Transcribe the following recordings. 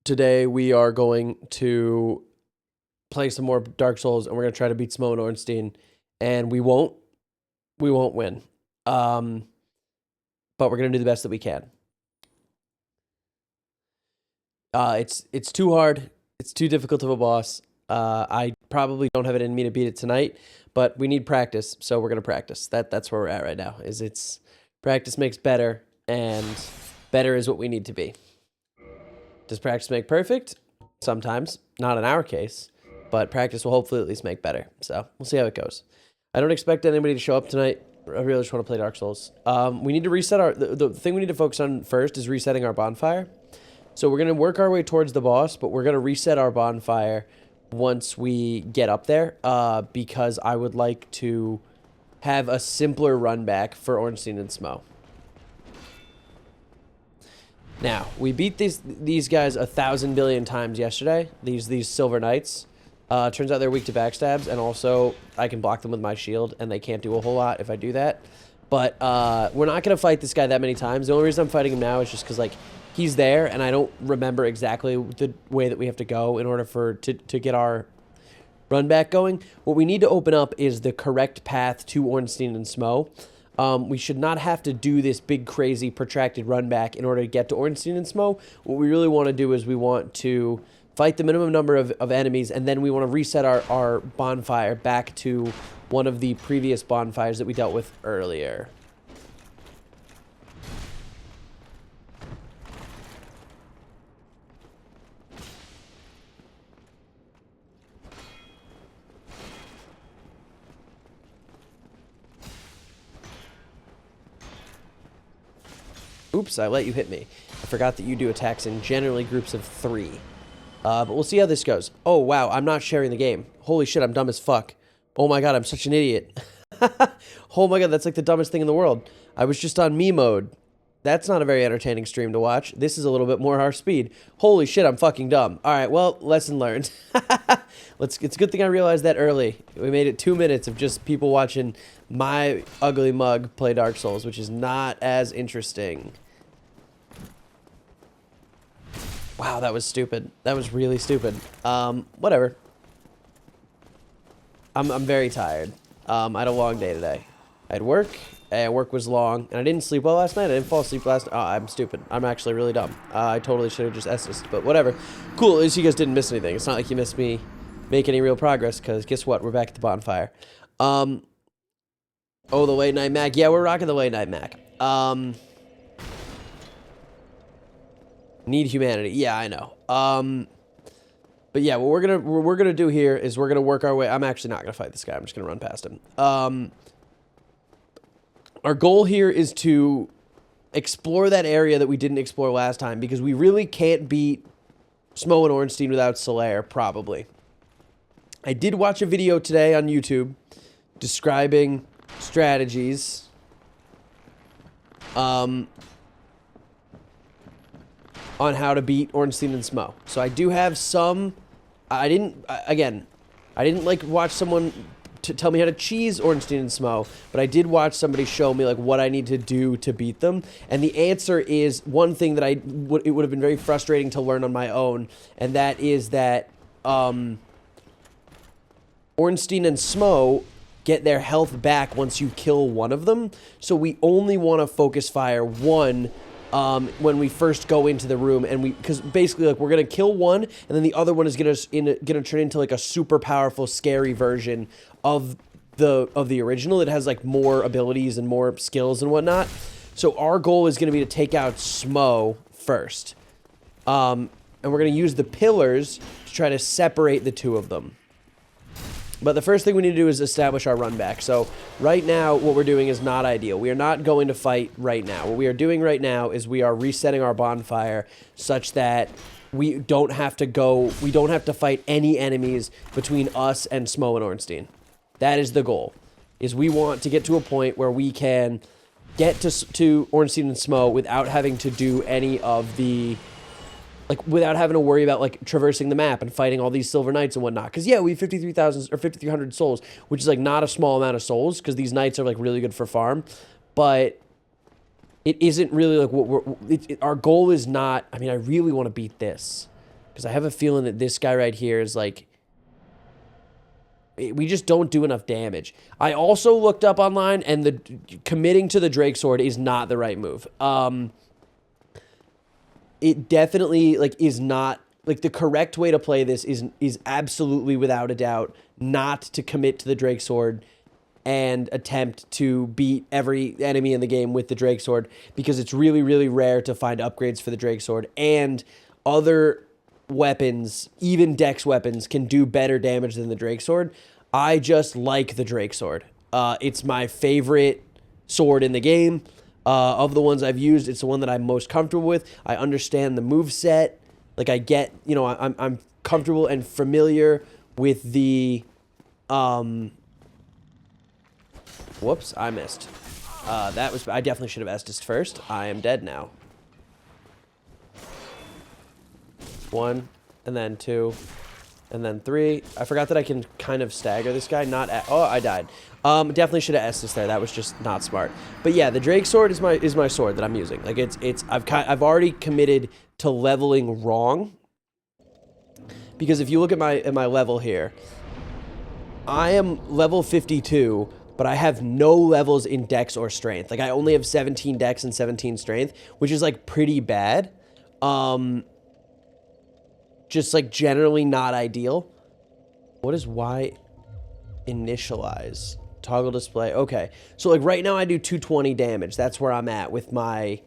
today we are going to play some more Dark Souls, and we're gonna try to beat smough and Ornstein, and we won't win. But we're gonna do the best that we can. It's too hard. It's too difficult of a boss. I probably don't have it in me to beat it tonight, but we need practice, so we're gonna practice. That's where we're at right now. It's practice makes better, and better is what we need to be. Does practice make perfect? Sometimes, not in our case, but practice will hopefully at least make better. So we'll see how it goes. I don't expect anybody to show up tonight. I really just want to play Dark Souls. We need to reset the thing we need to focus on first is resetting our bonfire. So we're going to work our way towards the boss, but we're going to reset our bonfire once we get up there, because I would like to have a simpler run back for Ornstein and smough. Now, we beat these guys 1,000 billion times yesterday, these Silver Knights. Turns out they're weak to backstabs, and also I can block them with my shield, and they can't do a whole lot if I do that. But we're not going to fight this guy that many times. The only reason I'm fighting him now is just because, like, he's there, and I don't remember exactly the way that we have to go in order to get our run back going. What we need to open up is the correct path to Ornstein and smough. We should not have to do this big, crazy, protracted run back in order to get to Ornstein and smough. What we really want to do is we want to fight the minimum number of enemies, and then we want to reset our bonfire back to one of the previous bonfires that we dealt with earlier. Oops, I let you hit me. I forgot that you do attacks in generally groups of 3. But we'll see how this goes. Oh, wow, I'm not sharing the game. Holy shit, I'm dumb as fuck. Oh my god, I'm such an idiot. Oh my god, that's like the dumbest thing in the world. I was just on me mode. That's not a very entertaining stream to watch. This is a little bit more our speed. Holy shit, I'm fucking dumb. Alright, well, lesson learned. It's a good thing I realized that early. We made it 2 minutes of just people watching my ugly mug play Dark Souls, which is not as interesting. Wow, that was stupid. That was really stupid. Whatever. I'm very tired. I had a long day today. I had work, and work was long, and I didn't sleep well last night. I didn't fall asleep last night. Oh, I'm stupid. I'm actually really dumb. I totally should have just Essed, but whatever. Cool, at least you guys didn't miss anything. It's not like you missed me make any real progress, because guess what? We're back at the bonfire. Oh, the late night Mac. Yeah, we're rocking the late night Mac. Need humanity. Yeah, I know. But yeah, what we're gonna do here is we're gonna work our way. I'm actually not gonna fight this guy. I'm just gonna run past him. Our goal here is to explore that area that we didn't explore last time, because we really can't beat smough and Ornstein without Solaire, probably. I did watch a video today on YouTube describing strategies. On how to beat Ornstein and smough. So I do have some. I didn't like watch someone tell me how to cheese Ornstein and smough, but I did watch somebody show me like what I need to do to beat them. And the answer is one thing that it would have been very frustrating to learn on my own, and that is that Ornstein and smough get their health back once you kill one of them. So we only want to focus fire one when we first go into the room, and because basically, like, we're gonna kill one, and then the other one is gonna turn into like a super powerful, scary version of the original that has like more abilities and more skills and whatnot. So our goal is gonna be to take out smough first, and we're gonna use the pillars to try to separate the two of them. But the first thing we need to do is establish our run back. So right now, what we're doing is not ideal. We are not going to fight right now. What we are doing right now is we are resetting our bonfire such that we don't have to fight any enemies between us and smough and Ornstein. That is the goal. Is we want to get to a point where we can get to Ornstein and smough without having to do any of the, like, without having to worry about, like, traversing the map and fighting all these Silver Knights and whatnot. Because, yeah, we have 53,000 or 5,300 souls, which is, like, not a small amount of souls, because these Knights are, like, really good for farm. But it isn't really, like, what our goal is not, I mean, I really want to beat this. Because I have a feeling that this guy right here is like... We just don't do enough damage. I also looked up online, and committing to the Drake Sword is not the right move. It definitely, like, is not... Like, the correct way to play this is absolutely, without a doubt, not to commit to the Drake Sword and attempt to beat every enemy in the game with the Drake Sword, because it's really, really rare to find upgrades for the Drake Sword, and other weapons, even dex weapons, can do better damage than the Drake Sword. I just like the Drake Sword. It's my favorite sword in the game. Of the ones I've used, it's the one that I'm most comfortable with. I understand the moveset. Like, I get, you know, I'm comfortable and familiar with the... Whoops, I missed. I definitely should have Estus first. I am dead now. 1, and then 2, and then 3. I forgot that I can kind of stagger this guy. Oh, I died. Definitely should have Estus there. That was just not smart. But yeah, the Drake Sword is my sword that I'm using. Like, I've already committed to leveling wrong, because if you look at my level here, I am level 52. But I have no levels in dex or strength. Like, I only have 17 dex and 17 strength, which is, like, pretty bad. Just, like, generally not ideal. What is Y initialize? Toggle display. Okay. So, like, right now I do 220 damage. That's where I'm at with my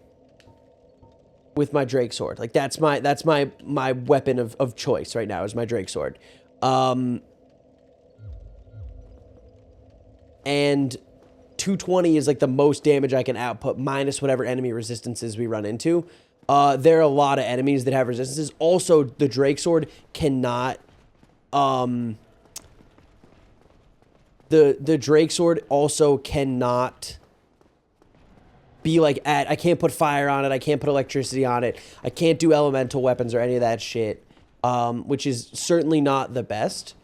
Drake Sword. Like, that's my weapon of choice right now is my Drake Sword. And 220 is like the most damage I can output, minus whatever enemy resistances we run into. There are a lot of enemies that have resistances. Also, the Drake Sword cannot... The Drake Sword also cannot be like I can't put fire on it. I can't put electricity on it. I can't do elemental weapons or any of that shit, which is certainly not the best.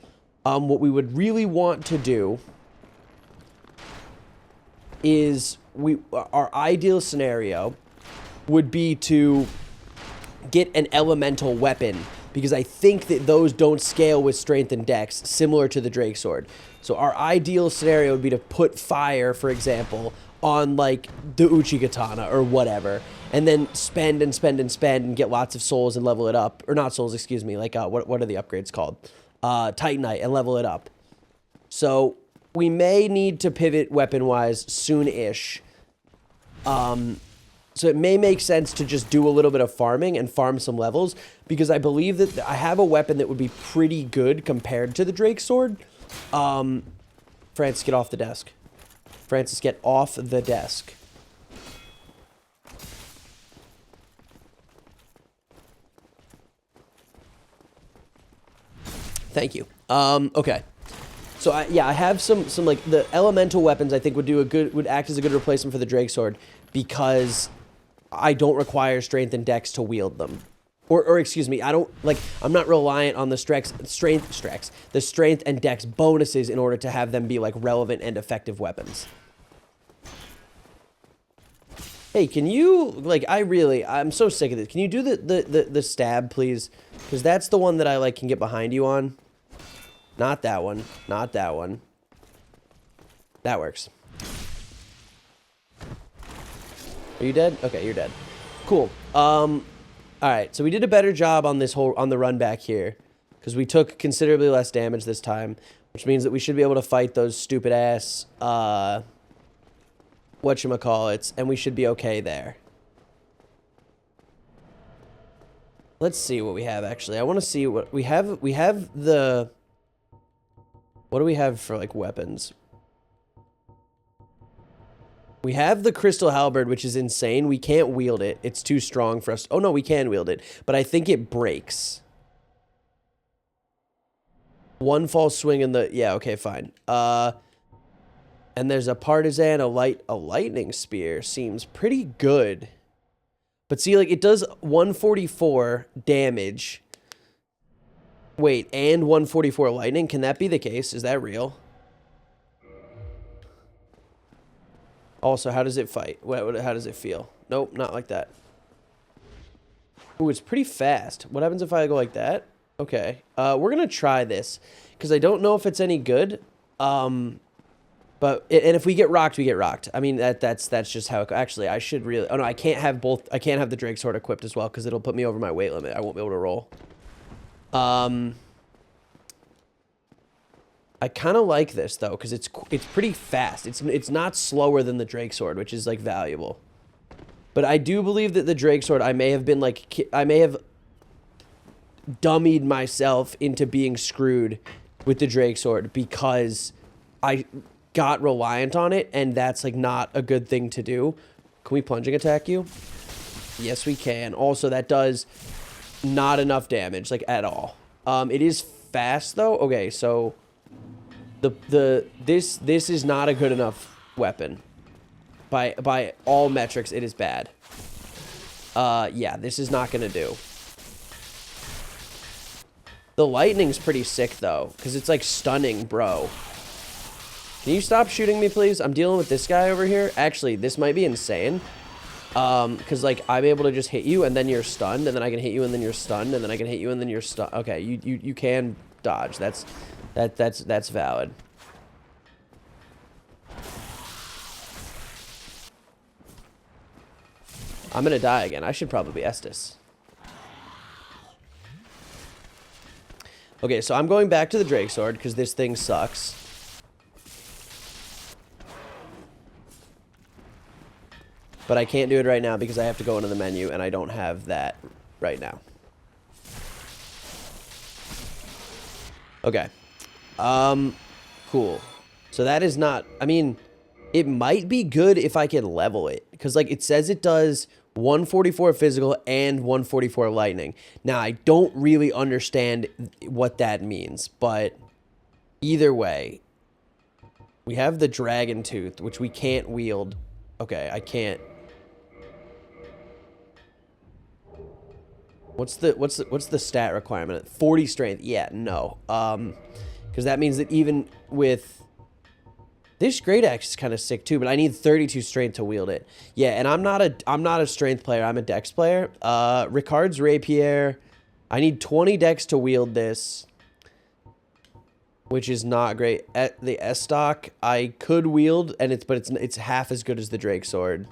What we would really want to do is our ideal scenario would be to get an elemental weapon, because I think that those don't scale with strength and dex, similar to the Drake Sword. So our ideal scenario would be to put fire, for example, on like the Uchi Katana or whatever, and then spend and spend and spend and get lots of souls and level it up. Or not souls, excuse me, like what are the upgrades called? Titanite, and level it up. So we may need to pivot weapon-wise soon-ish. So it may make sense to just do a little bit of farming and farm some levels, because I believe that I have a weapon that would be pretty good compared to the Drake Sword. Francis, get off the desk. Francis, get off the desk. Thank you. Okay. So I have some like the elemental weapons I think would act as a good replacement for the Drake Sword, because I don't require strength and dex to wield them. Or excuse me, I'm not reliant on the the strength and dex bonuses in order to have them be like relevant and effective weapons. Hey, can you, like, I'm so sick of this. Can you do the stab, please? Because that's the one that I, like, can get behind you on. Not that one. Not that one. That works. Are you dead? Okay, you're dead. Cool. Alright, so we did a better job on on the run back here, because we took considerably less damage this time, which means that we should be able to fight those stupid ass, whatchamacallits, and we should be okay there. Let's see what we have, actually. I want to see what we have. We have the... What do we have for, like, weapons? We have the Crystal Halberd, which is insane. We can't wield it. It's too strong for us. Oh, no, we can wield it. But I think it breaks. One false swing in the... Yeah, okay, fine. And there's a Partisan, a lightning spear. Seems pretty good. But see, like, it does 144 damage. Wait, and 144 lightning? Can that be the case? Is that real? Also, how does it fight? How does it feel? Nope, not like that. Ooh, it's pretty fast. What happens if I go like that? Okay. We're gonna try this because I don't know if it's any good. And if we get rocked, we get rocked. I mean, that's just how it, actually, I should really, oh no, I can't have both. I can't have the Drake Sword equipped as well because it'll put me over my weight limit. I won't be able to roll. I kind of like this though because it's pretty fast. It's not slower than the Drake Sword, which is like valuable. But I do believe that the Drake Sword, I may have dummied myself into being screwed with the Drake Sword because I got reliant on it, and that's like not a good thing to do. Can we plunging attack you? Yes, we can. Also, that does not enough damage, like at all. It is fast though. Okay, so this is not a good enough weapon. By all metrics, it is bad. Yeah, this is not gonna do. The lightning's pretty sick though, because it's like stunning, bro. Can you stop shooting me, please? I'm dealing with this guy over here. Actually, this might be insane. Because like I'm able to just hit you and then you're stunned, and then I can hit you and then you're stunned, and then I can hit you and then you're stunned. Okay, you can dodge. That's valid. I'm gonna die again. I should probably Estus. Okay, so I'm going back to the Drake Sword because this thing sucks. But I can't do it right now because I have to go into the menu and I don't have that right now. Okay. Cool. So that is not, I mean, it might be good if I can level it. Because like it says it does 144 physical and 144 lightning. Now, I don't really understand what that means, but either way, we have the dragon tooth, which we can't wield. Okay, I can't. What's the stat requirement? 40 strength. Yeah, no. Because that means that even with this great axe is kind of sick too, but I need 32 strength to wield it. Yeah, and I'm not a strength player. I'm a dex player. Ricard's rapier. I need 20 dex to wield this, which is not great. At the S-stock I could wield, and it's half as good as the Drake Sword.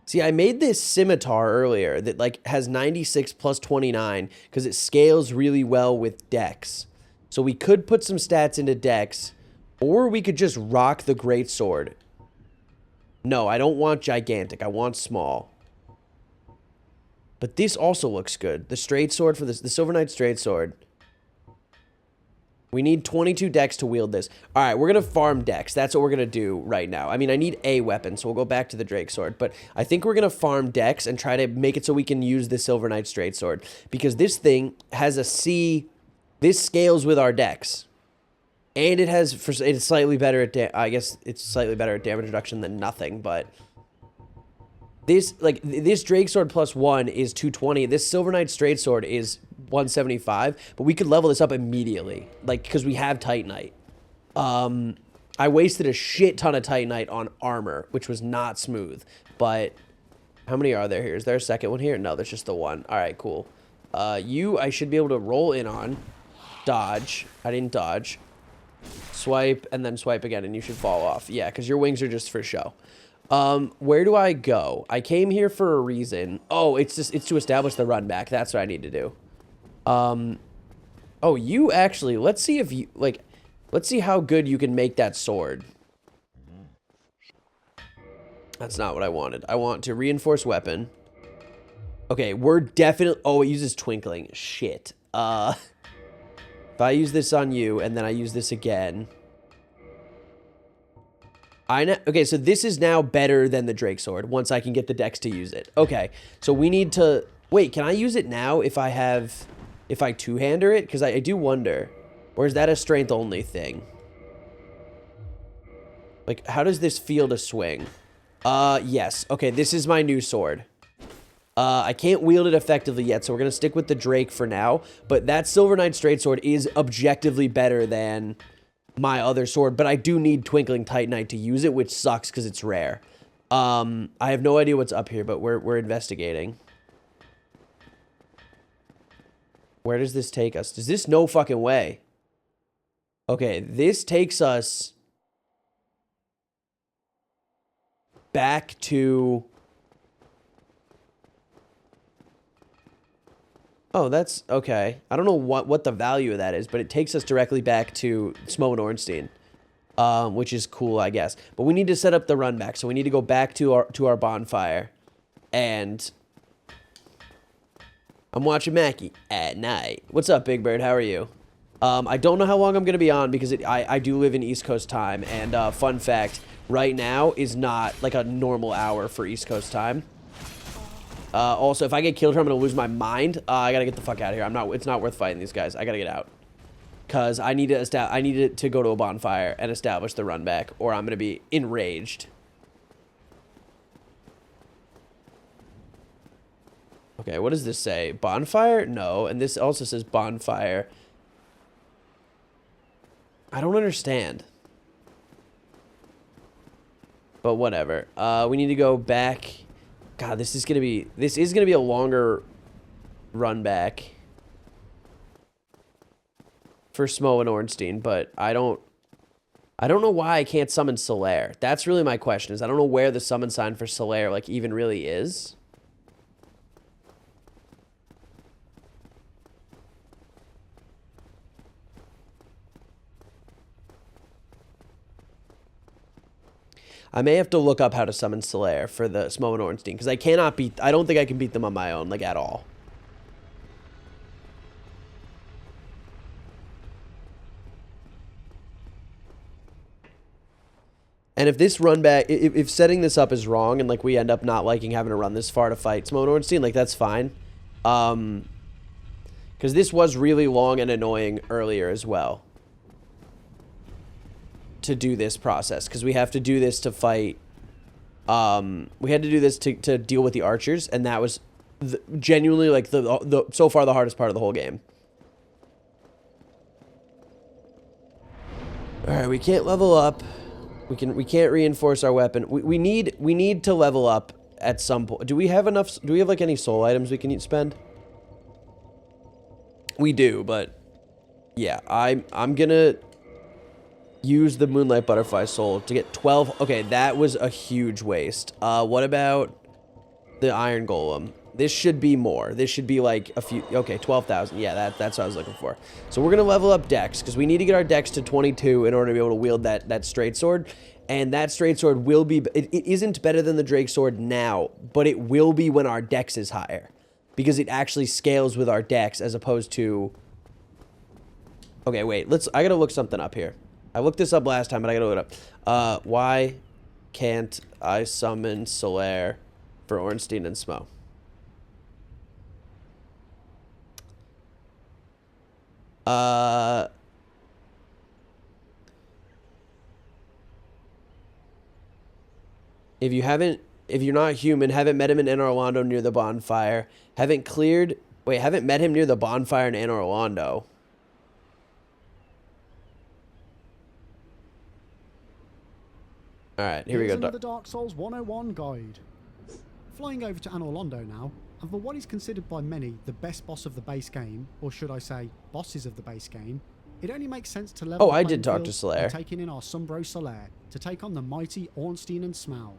See, I made this scimitar earlier that like has 96 plus 29 because it scales really well with dex. So we could put some stats into dex, or we could just rock the great sword. No, I don't want gigantic. I want small. But this also looks good. The straight sword for this, the Silver Knight straight sword. We need 22 dex to wield this. All right, we're going to farm dex. That's what we're going to do right now. I mean, I need a weapon, so we'll go back to the Drake Sword. But I think we're going to farm dex and try to make it so we can use the Silver Knight straight sword. Because this thing has a C. This scales with our dex. And it has, it's slightly better at, I guess it's slightly better at damage reduction than nothing, but this Drake Sword +1 is 220. This Silver Knight straight sword is 175, but we could level this up immediately, like, because we have Titanite. I wasted a shit ton of Titanite on armor, which was not smooth, but how many are there here? Is there a second one here? No, there's just the one. All right, cool. I should be able to roll in on. Dodge. I didn't dodge. Swipe, and then swipe again, and you should fall off. Yeah, because your wings are just for show. Where do I go? I came here for a reason. Oh, it's to establish the run back. That's what I need to do. Oh, you actually, let's see if you, like, let's see how good you can make that sword. That's not what I wanted. I want to reinforce weapon. Okay, we're definitely, oh, it uses twinkling. Shit. If I use this on you, and then I use this again. Okay, so this is now better than the Drake Sword, once I can get the dex to use it. Okay, so we need to, wait, can I use it now if I two-hander it? Because I do wonder. Or is that a strength-only thing? Like, how does this feel to swing? Yes. Okay, this is my new sword. I can't wield it effectively yet, so we're going to stick with the Drake for now. But that Silver Knight straight sword is objectively better than my other sword. But I do need Twinkling Titanite to use it, which sucks because it's rare. I have no idea what's up here, but we're investigating. Where does this take us? Does this no fucking way? Okay, this takes us back to... Oh, that's okay. I don't know what the value of that is, but it takes us directly back to Smough and Ornstein, which is cool, I guess. But we need to set up the run back, so we need to go back to our bonfire, and I'm watching Mackie at night. What's up, Big Bird? How are you? I don't know how long I'm gonna be on because I do live in East Coast time, and fun fact, right now is not like a normal hour for East Coast time. Also, if I get killed here, I'm gonna lose my mind. I gotta get the fuck out of here. It's not worth fighting these guys. I gotta get out. Cause I need to go to a bonfire and establish the run back, or I'm gonna be enraged. Okay, what does this say? Bonfire? No, and this also says bonfire. I don't understand. But whatever. We need to go back. God, this is gonna be a longer run back for Smough and Ornstein, but I don't know why I can't summon Solaire. That's really my question, is I don't know where the summon sign for Solaire like even really is. I may have to look up how to summon Solaire for the Smough and Ornstein, because I don't think I can beat them on my own, like, at all. And if this run back, if setting this up is wrong, and, like, we end up not liking having to run this far to fight Smough and Ornstein, like, that's fine. Because this was really long and annoying earlier as well. To do this process, because we have to do this to fight, we had to do this to deal with the archers, and that was genuinely like the so far the hardest part of the whole game. All right, we can't level up. We can't reinforce our weapon. We need to level up at some point. Do we have enough? Do we have like any soul items we can spend? We do, but yeah, I'm gonna use the Moonlight Butterfly Soul to get 12. Okay, that was a huge waste. What about the Iron Golem? This should be more. This should be like a few. Okay, 12,000. Yeah, that's what I was looking for. So we're gonna level up Dex, because we need to get our Dex to 22 in order to be able to wield that straight sword. And that straight sword will be. It isn't better than the Drake sword now, but it will be when our Dex is higher, because it actually scales with our Dex as opposed to. Okay, wait. I gotta look something up here. I looked this up last time, but I gotta look it up. Why can't I summon Solaire for Ornstein and Smough? If you're not human, haven't met him in Anor Londo near the bonfire, haven't met him near the bonfire in Anor Londo. Alright, here we go. Another Dark Souls 101 guide. Flying over to Anor Londo now, and for what is considered by many the best boss of the base game, or should I say, bosses of the base game, it only makes sense to level up. Oh, I did talk to Solaire. Taking in our Sumbro Solaire to take on the mighty Ornstein and Smough.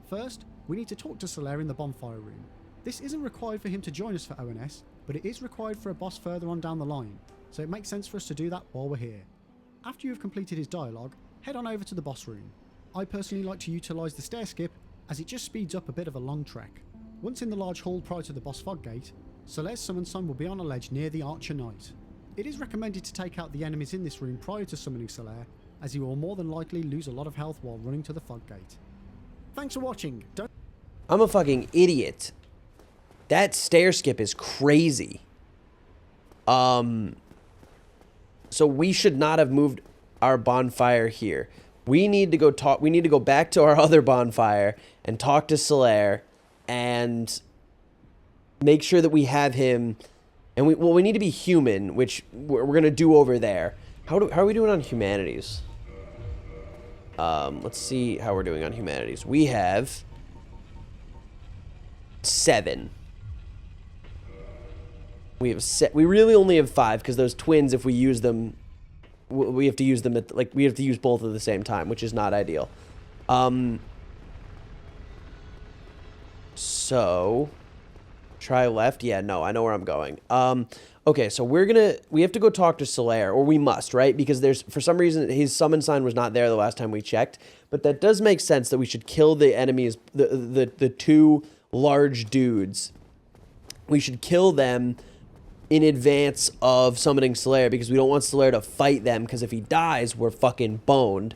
First, we need to talk to Solaire in the bonfire room. This isn't required for him to join us for ONS, but it is required for a boss further on down the line, so it makes sense for us to do that while we're here. After you have completed his dialogue, head on over to the boss room. I personally like to utilise the stair skip, as it just speeds up a bit of a long trek. Once in the large hall prior to the boss fog gate, Solaire's summon sign will be on a ledge near the Archer Knight. It is recommended to take out the enemies in this room prior to summoning Solaire, as you will more than likely lose a lot of health while running to the fog gate. Thanks for watching. I'm a fucking idiot. That stair skip is crazy. So we should not have moved our bonfire here. We need to go back to our other bonfire and talk to Solaire and make sure that we have him. And we need to be human, which we're going to do over there. How are we doing on humanities? Let's see how we're doing on humanities. We have 7. We really only have 5 because those twins, if we use them, we have to use them at, like, we have to use both at the same time, which is not ideal. So try left. Yeah, no, I know where I'm going. Okay, so we have to go talk to Solaire, or we must, right? Because there's, for some reason, his summon sign was not there the last time we checked. But that does make sense that we should kill the enemies, the 2 large dudes. We should kill them in advance of summoning Solaire, because we don't want Solaire to fight them, because if he dies, we're fucking boned.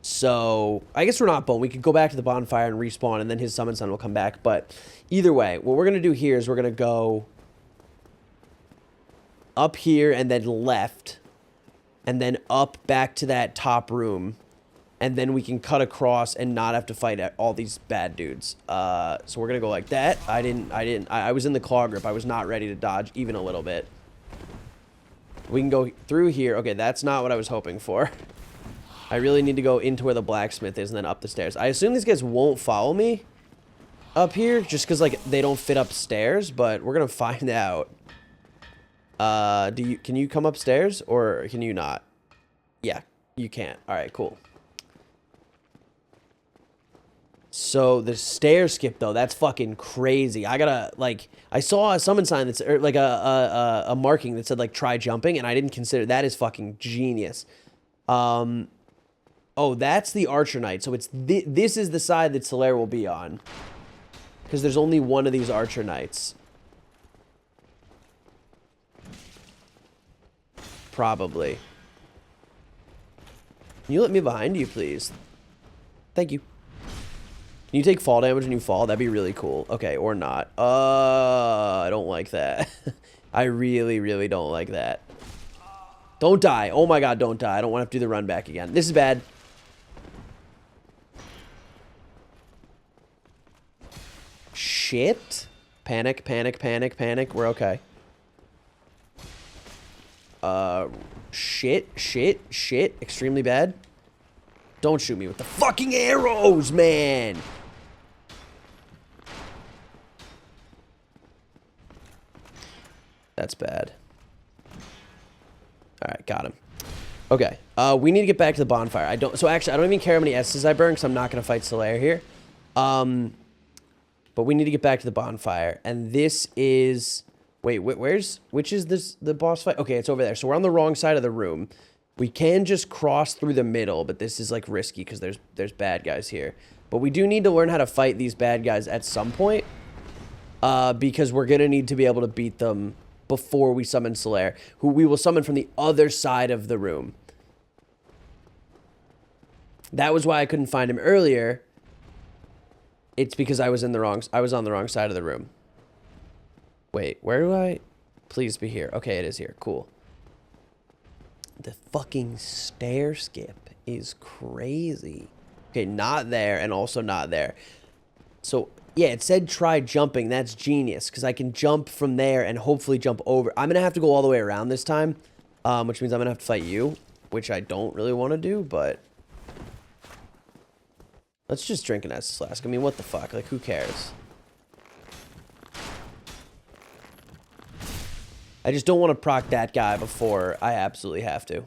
So, I guess we're not boned. We could go back to the bonfire and respawn, and then his summon sign will come back. But either way, what we're going to do here is we're going to go up here and then left, and then up back to that top room, and then we can cut across and not have to fight all these bad dudes. So we're gonna go like that. I was in the claw grip. I was not ready to dodge even a little bit. We can go through here. Okay, that's not what I was hoping for. I really need to go into where the blacksmith is and then up the stairs. I assume these guys won't follow me up here just because, like, they don't fit upstairs, but we're gonna find out. Can you come upstairs, or can you not? Yeah, you can't. All right, cool. So the stair skip, though, that's fucking crazy. I gotta, like, I saw a summon sign that's, or like a marking that said, like, try jumping, and I didn't consider, that is fucking genius. Oh, that's the Archer Knight. So it's, this is the side that Solaire will be on. Because there's only one of these Archer Knights. Probably. Can you let me behind you, please? Thank you. Can you take fall damage when you fall? That'd be really cool. Okay, or not. I don't like that. I really, really don't like that. Don't die. Oh my god, don't die. I don't want to have to do the run back again. This is bad. Shit. Panic, panic, panic, panic. We're okay. Shit, shit, shit. Extremely bad. Don't shoot me with the fucking arrows, man. That's bad. Alright, got him. Okay, we need to get back to the bonfire. So actually, I don't even care how many S's I burn, because I'm not going to fight Solaire here. But we need to get back to the bonfire. And this is... Wait, which is this, the boss fight? Okay, it's over there. So we're on the wrong side of the room. We can just cross through the middle, but this is, like, risky, because there's bad guys here. But we do need to learn how to fight these bad guys at some point. Because we're going to need to be able to beat them before we summon Solaire, who we will summon from the other side of the room. That was why I couldn't find him earlier. It's because I was on the wrong side of the room. Wait, where do I... Please be here. Okay, it is here. Cool. The fucking stair skip is crazy. Okay, not there and also not there. So, yeah, it said try jumping. That's genius, because I can jump from there and hopefully jump over. I'm going to have to go all the way around this time, which means I'm going to have to fight you, which I don't really want to do, but... Let's just drink an Estus Flask. I mean, what the fuck? Like, who cares? I just don't want to proc that guy before I absolutely have to.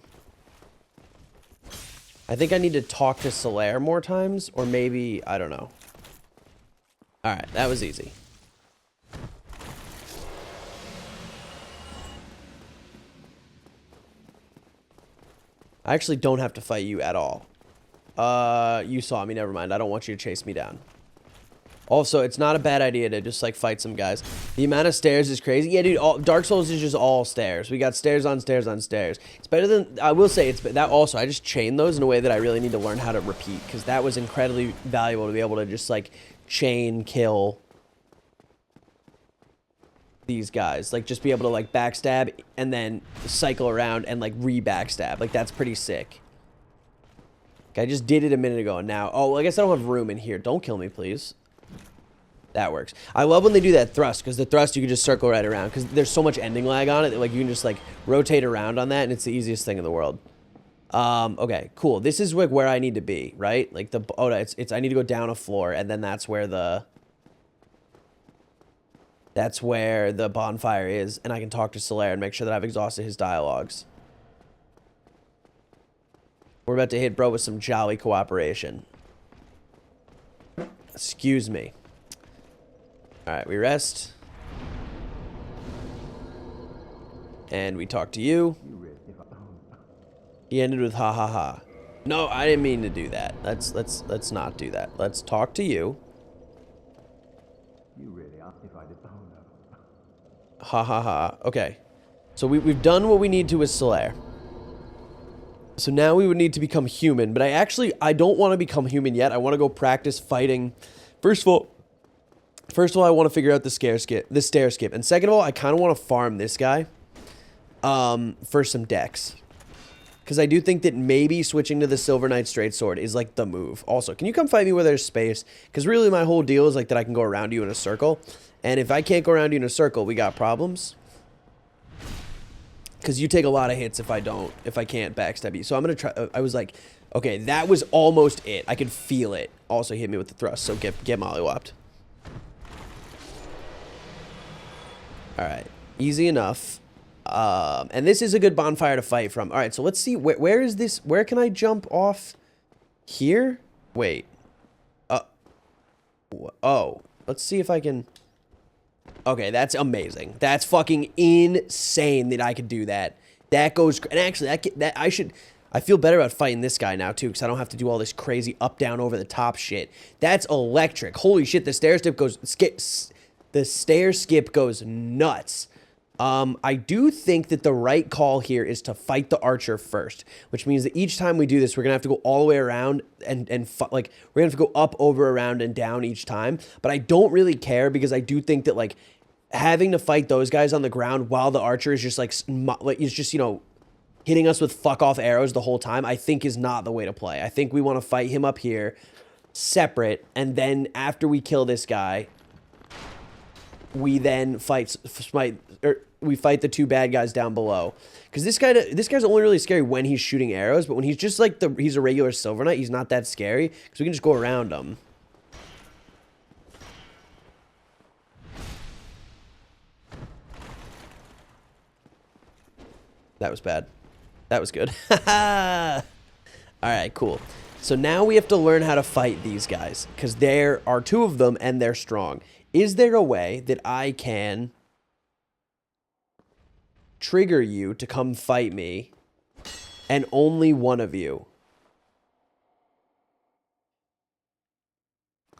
I think I need to talk to Solaire more times, or maybe, I don't know. Alright, that was easy. I actually don't have to fight you at all. You saw me, never mind. I don't want you to chase me down. Also, it's not a bad idea to just, like, fight some guys. The amount of stairs is crazy. Yeah, dude, Dark Souls is just all stairs. We got stairs on stairs on stairs. It's better than... I will say, it's that also, I just chain those in a way that I really need to learn how to repeat, because that was incredibly valuable to be able to just, like, chain kill these guys. Like, just be able to, like, backstab and then cycle around and, like, re-backstab. Like, that's pretty sick. Okay, I just did it a minute ago, and now... Oh, well, I guess I don't have room in here. Don't kill me, please. That works. I love when they do that thrust, because the thrust you can just circle right around, because there's so much ending lag on it that, like, you can just, like, rotate around on that, and it's the easiest thing in the world. Okay, cool. This is, like, where I need to be, right? Like, the... Oh, no, it's I need to go down a floor, and then that's where the... That's where the bonfire is, and I can talk to Solaire and make sure that I've exhausted his dialogues. We're about to hit bro with some jolly cooperation. Excuse me. Alright, we rest. And we talk to you. He ended with ha ha ha. No, I didn't mean to do that. Let's not do that. Let's talk to you. Ha ha ha. Okay. So we've done what we need to with Solaire. So now we would need to become human, but I don't want to become human yet. I want to go practice fighting. First of all, I want to figure out the stair skip. And second of all, I kind of want to farm this guy for some decks. Because I do think that maybe switching to the Silver Knight Straight Sword is like the move. Also, can you come fight me where there's space? Because really my whole deal is like that I can go around you in a circle. And if I can't go around you in a circle, we got problems. Because you take a lot of hits if I can't backstab you. So I'm going to try. I was like, okay, that was almost it. I could feel it. Also hit me with the thrust, so get mollywopped. Alright, easy enough. And this is a good bonfire to fight from. Alright, so let's see. Where is this? Where can I jump off? Here? Wait. Oh. Let's see if I can... Okay, that's amazing. That's fucking insane that I could do that. That goes... And actually, I feel better about fighting this guy now, too, because I don't have to do all this crazy up, down, over the top shit. That's electric. Holy shit, the stair skip goes... The stair skip goes nuts. I do think that the right call here is to fight the archer first, which means that each time we do this, we're gonna have to go all the way around and like we're gonna have to go up, over, around, and down each time. But I don't really care because I do think that like having to fight those guys on the ground while the archer is just like is just, you know, hitting us with fuck off arrows the whole time, I think is not the way to play. I think we want to fight him up here separate, and then after we kill this guy, we then fight the two bad guys down below. Because this guy's only really scary when he's shooting arrows, but when he's just like he's a regular Silver Knight, he's not that scary because we can just go around him. That was bad. That was good. Alright, cool. So now we have to learn how to fight these guys because there are two of them and they're strong. Is there a way that I can trigger you to come fight me and only one of you?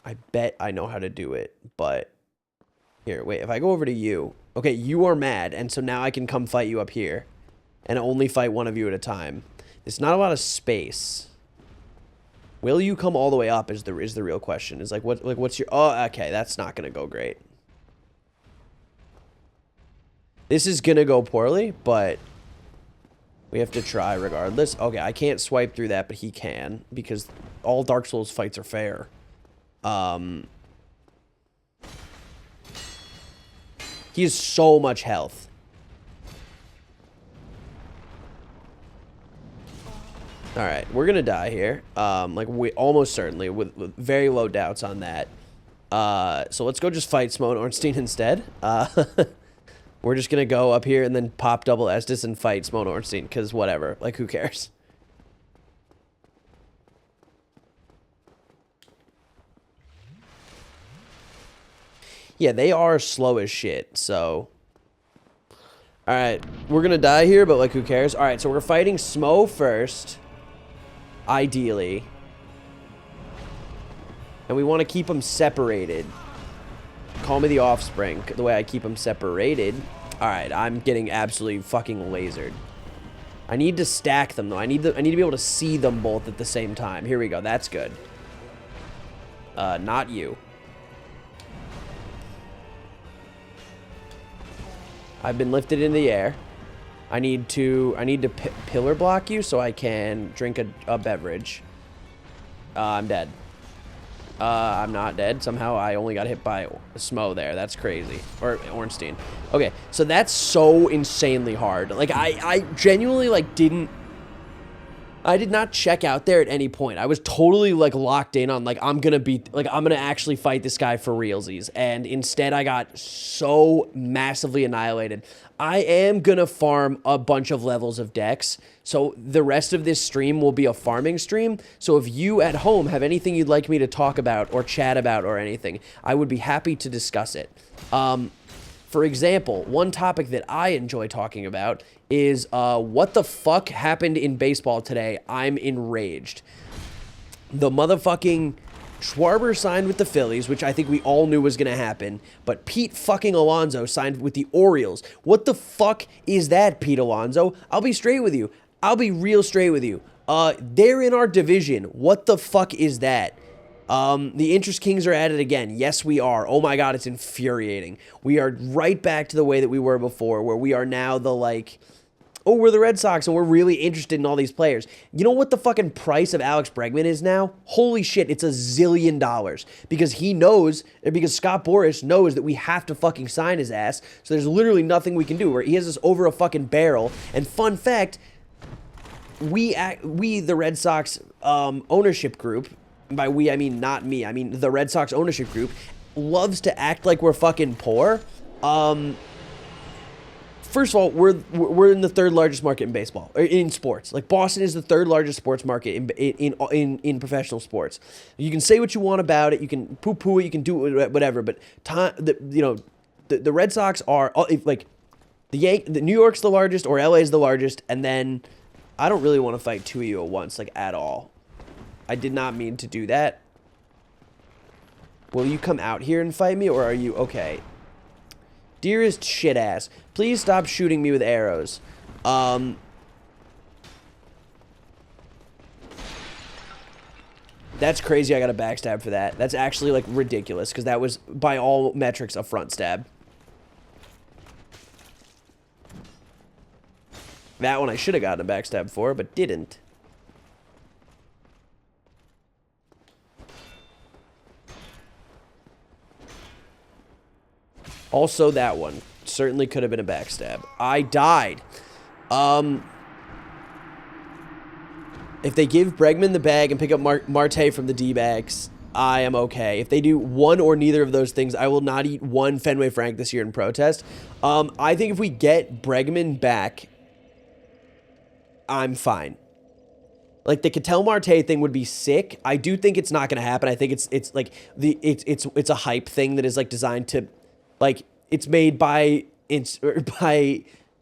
I bet I know how to do it, but here, wait, if I go over to you, okay, you are mad, and so now I can come fight you up here and only fight one of you at a time. There's not a lot of space. Will you come all the way up is the real question. Is like what's your... Oh, okay, that's not gonna go great. This is gonna go poorly, but we have to try regardless. Okay, I can't swipe through that, but he can because all Dark Souls fights are fair. He has so much health. All right, we're gonna die here. Like we almost certainly with very low doubts on that. So let's go just fight smough and ornstein instead. We're just gonna go up here and then pop double Estus and fight smough and ornstein because whatever. Like who cares? Yeah, they are slow as shit. So. All right, we're gonna die here, but like who cares? All right, so we're fighting smough first. Ideally. And we want to keep them separated. Call me the offspring, the way I keep them separated. Alright, I'm getting absolutely fucking lasered. I need to stack them, though. I need to be able to see them both at the same time. Here we go. That's good. Not you. I've been lifted in the air. I need to pillar block you so I can drink a beverage. I'm dead. I'm not dead. Somehow I only got hit by smough there. That's crazy. Or ornstein. Okay, so that's so insanely hard. Like I genuinely like didn't I did not check out there at any point. I was totally like locked in on like I'm gonna actually fight this guy for realsies, and instead I got so massively annihilated. I am gonna farm a bunch of levels of decks, so the rest of this stream will be a farming stream. So if you at home have anything you'd like me to talk about or chat about or anything, I would be happy to discuss it. For example, one topic that I enjoy talking about is what the fuck happened in baseball today. I'm enraged. The motherfucking Schwarber signed with the Phillies, which I think we all knew was going to happen, but Pete fucking Alonso signed with the Orioles. What the fuck is that, Pete Alonso? I'll be straight with you. I'll be real straight with you. They're in our division. What the fuck is that? The Interest Kings are at it again. Yes, we are. Oh my god, it's infuriating. We are right back to the way that we were before, where we are now the, like, oh, we're the Red Sox, and we're really interested in all these players. You know what the fucking price of Alex Bregman is now? Holy shit, it's $1 zillion. Because he knows, because Scott Boras knows that we have to fucking sign his ass, so there's literally nothing we can do, where he has us over a fucking barrel. And fun fact, we the Red Sox ownership group, by we, I mean not me, I mean the Red Sox ownership group, loves to act like we're fucking poor. First of all, we're in the third largest market in baseball, or in sports. Like, Boston is the third largest sports market in professional sports. You can say what you want about it, you can poo-poo it, you can do it, whatever. But the Red Sox are like the New York's the largest, or LA is the largest, and then I don't really want to fight two of you at once, like, at all. I did not mean to do that. Will you come out here and fight me, or are you okay? Dearest shit ass, please stop shooting me with arrows. That's crazy. I got a backstab for that. That's actually, like, ridiculous, because that was, by all metrics, a front stab. That one I should have gotten a backstab for, but didn't. Also, that one certainly could have been a backstab. I died. If they give Bregman the bag and pick up Marte from the D-backs, I am okay. If they do one or neither of those things, I will not eat one Fenway Frank this year in protest. I think if we get Bregman back, I'm fine. Like, the Ketel Marte thing would be sick. I do think it's not going to happen. I think it's like it's a hype thing that is, like, designed to, like, it's made by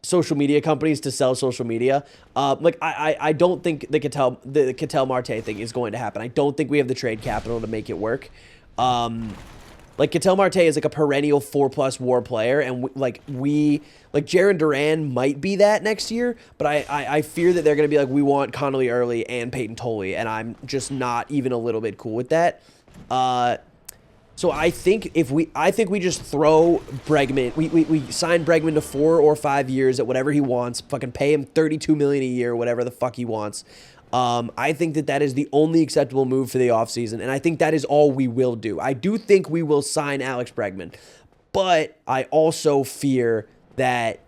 social media companies to sell social media. Like, I don't think the Ketel Marte thing is going to happen. I don't think we have the trade capital to make it work. Like, Ketel Marte is, like, a perennial 4+ WAR player, and like Jarren Duran might be that next year, but I fear that they're going to be like, we want Connolly Early and Peyton Tolley, and I'm just not even a little bit cool with that. So I think we just throw Bregman, we sign Bregman to 4 or 5 years at whatever he wants, fucking pay him $32 million a year, whatever the fuck he wants. I think that is the only acceptable move for the offseason, and I think that is all we will do. I do think we will sign Alex Bregman, but I also fear that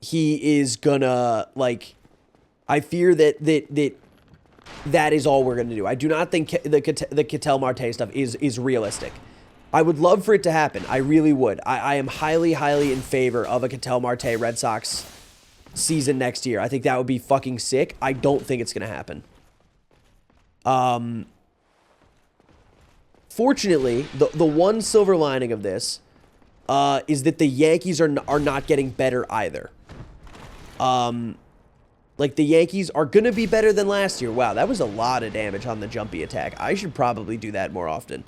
he is gonna, like, I fear that is all we're gonna do. I do not think the Ketel Marte stuff is realistic. I would love for it to happen. I really would. I am highly, highly in favor of a Ketel Marte Red Sox season next year. I think that would be fucking sick. I don't think it's gonna happen. Fortunately, the one silver lining of this is that the Yankees are not getting better either. Like, the Yankees are gonna be better than last year. Wow, that was a lot of damage on the jumpy attack. I should probably do that more often.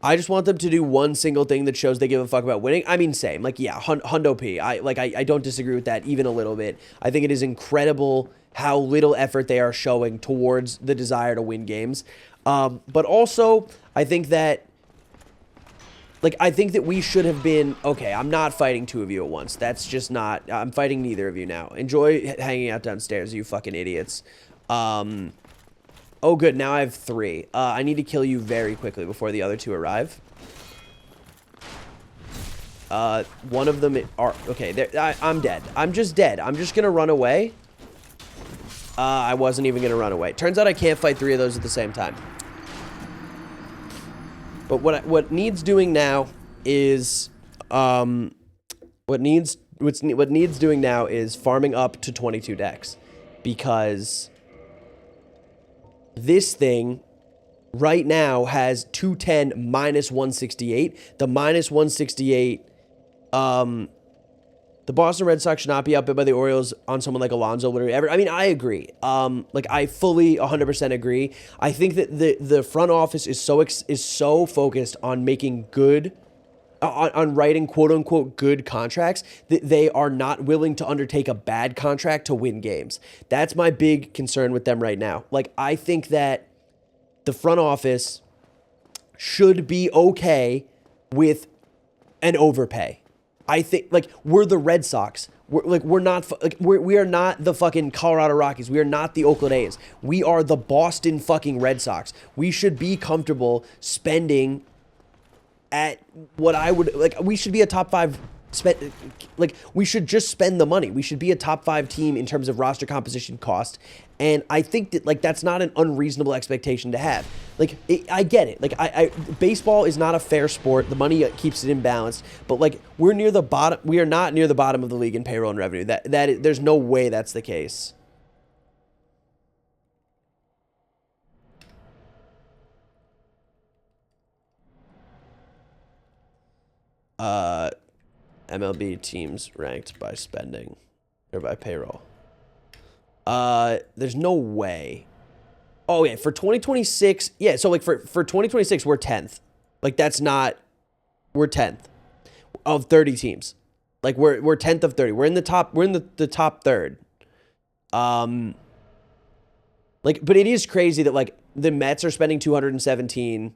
I just want them to do one single thing that shows they give a fuck about winning. I mean, same. Like, yeah, Hundo P. I don't disagree with that even a little bit. I think it is incredible how little effort they are showing towards the desire to win games. But also, I think that, like, I think that we should have been, okay, I'm not fighting two of you at once. That's just not, I'm fighting neither of you now. Enjoy hanging out downstairs, you fucking idiots. Oh, good. Now I have 3. I need to kill you very quickly before the other 2 arrive. One of them are... Okay, I'm dead. I'm just dead. I'm just gonna run away. I wasn't even gonna run away. Turns out I can't fight 3 of those at the same time. But what needs doing now is... What needs doing now is farming up to 22 decks. Because... this thing... right now has 210 minus 168. The minus 168, the Boston Red Sox should not be outbid by the Orioles on someone like Alonso. Literally ever. I mean, I agree. Like I fully 100% agree. I think that the front office is so focused on making good, on writing quote unquote good contracts that they are not willing to undertake a bad contract to win games. That's my big concern with them right now. Like I think that the front office should be okay with an overpay. I think, like, we're the Red Sox. We are not the fucking Colorado Rockies. We are not the Oakland A's. We are the Boston fucking Red Sox. We should be comfortable spending at what I would, like, we should be a top 5 like we should just spend the money. We should be a top 5 team in terms of roster composition cost. And I think that like that's not an unreasonable expectation to have. Like I get it. Like baseball is not a fair sport. The money keeps it imbalanced. But like we're near the bottom. We are not near the bottom of the league in payroll and revenue. There's no way that's the case. MLB teams ranked by spending or by payroll. There's no way. Oh yeah, for 2026, yeah. So like for 2026, we're 10th. Like that's not. We're 10th of 30 teams. Like we're 10th of 30. We're in the top. We're in the top third. Like, but it is crazy that like the Mets are spending 217.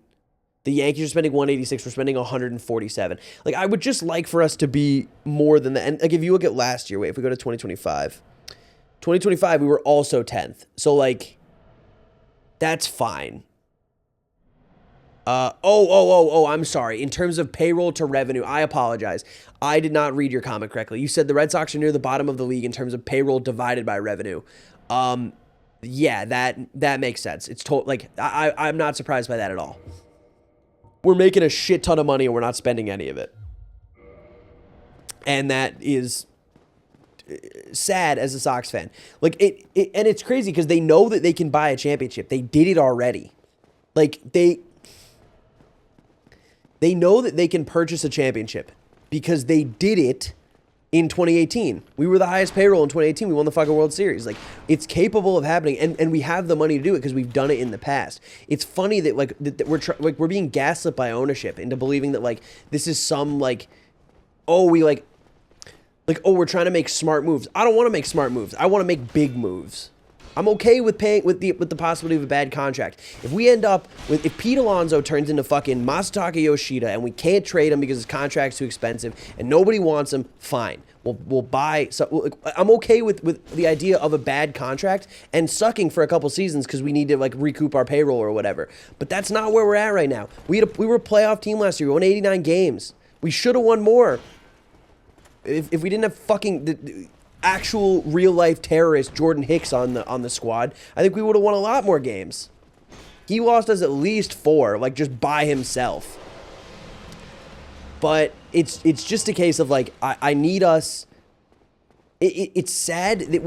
The Yankees are spending 186. We're spending 147. Like, I would just like for us to be more than that. And, like, if you look at last year, wait, if we go to 2025. 2025, we were also 10th. So, like, that's fine. I'm sorry. In terms of payroll to revenue, I apologize. I did not read your comment correctly. You said the Red Sox are near the bottom of the league in terms of payroll divided by revenue. Yeah, that makes sense. It's like, I'm not surprised by that at all. We're making a shit ton of money and we're not spending any of it. And that is sad as a Sox fan. Like and it's crazy because they know that they can buy a championship. They did it already. Like they know that they can purchase a championship because they did it in 2018. We were the highest payroll in 2018. We won the fucking World Series. Like, it's capable of happening, and we have the money to do it because we've done it in the past. It's funny that like that we're being gaslit by ownership into believing that like this is some like, oh, we're trying to make smart moves. I don't want to make smart moves. I want to make big moves. I'm okay with paying with the possibility of a bad contract. If we end up with if Pete Alonso turns into fucking Masataka Yoshida and we can't trade him because his contract's too expensive and nobody wants him, fine. We'll buy. So I'm okay with the idea of a bad contract and sucking for a couple seasons because we need to like recoup our payroll or whatever. But that's not where we're at right now. We were a playoff team last year. We won 89 games. We should have won more. If we didn't have fucking the actual real life terrorist Jordan Hicks on the squad, I think we would have won a lot more games. He lost us at least 4, like just by himself. But it's just a case of like I need us. It's sad that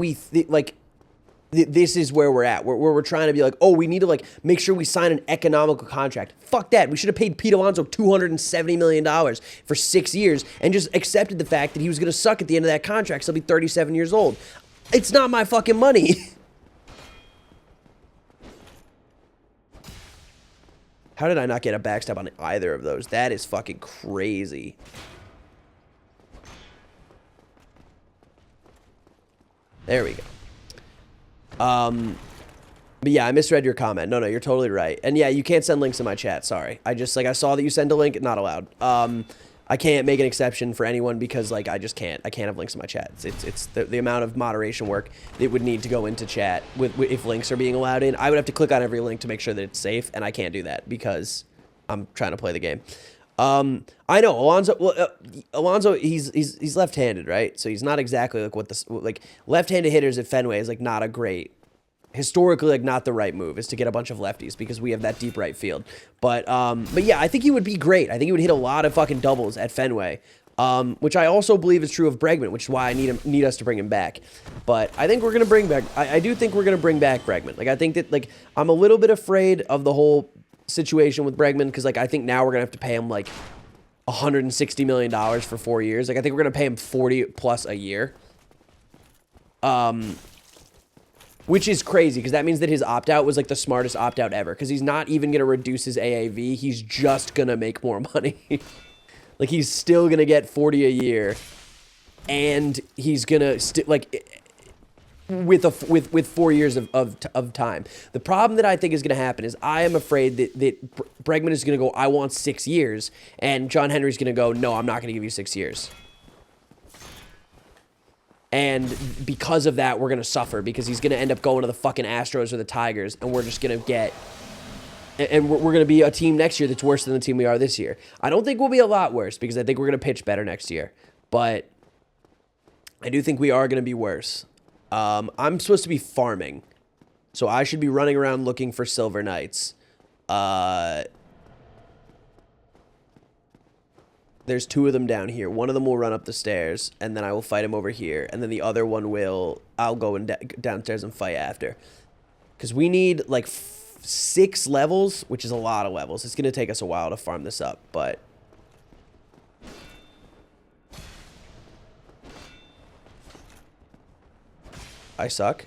this is where we're at. Where we're trying to be like, oh, we need to like make sure we sign an economical contract. Fuck that. We should have paid Pete Alonso $270 million for 6 years and just accepted the fact that he was going to suck at the end of that contract. So he'll be 37 years old. It's not my fucking money. How did I not get a backstab on either of those? That is fucking crazy. There we go. But yeah, I misread your comment. No, you're totally right. And yeah, you can't send links in my chat. Sorry. I saw that you send a link. Not allowed. I can't make an exception for anyone because like I just can't. I can't have links in my chat. It's the amount of moderation work that would need to go into chat if links are being allowed in. I would have to click on every link to make sure that it's safe, and I can't do that because I'm trying to play the game. I know Alonso. Well, Alonso, he's left-handed, right? So he's not exactly like what the like left-handed hitters at Fenway is like not a great historically like not the right move is to get a bunch of lefties because we have that deep right field. But yeah, I think he would be great. I think he would hit a lot of fucking doubles at Fenway. Which I also believe is true of Bregman, which is why I need us to bring him back. But I think we're gonna bring back. I do think we're gonna bring back Bregman. Like I think that like I'm a little bit afraid of the whole situation with Bregman because like I think now we're gonna have to pay him like $160 million for 4 years. Like I think we're gonna pay him 40 plus a year. Which is crazy because that means that his opt out was like the smartest opt out ever because he's not even gonna reduce his AAV. He's just gonna make more money. Like he's still gonna get 40 a year, and he's gonna with 4 years of time. The problem that I think is gonna happen is I am afraid that Bregman is gonna go, I want 6 years, and John Henry's gonna go, no, I'm not gonna give you 6 years. And because of that, we're gonna suffer because he's gonna end up going to the fucking Astros or the Tigers, and we're just gonna get. And we're going to be a team next year that's worse than the team we are this year. I don't think we'll be a lot worse because I think we're going to pitch better next year. But I do think we are going to be worse. I'm supposed to be farming. So I should be running around looking for Silver Knights. There's 2 of them down here. One of them will run up the stairs, and then I will fight him over here. And then the other one will... I'll go downstairs and fight after. Because we need, like... 6 levels, which is a lot of levels. It's going to take us a while to farm this up, but... I suck.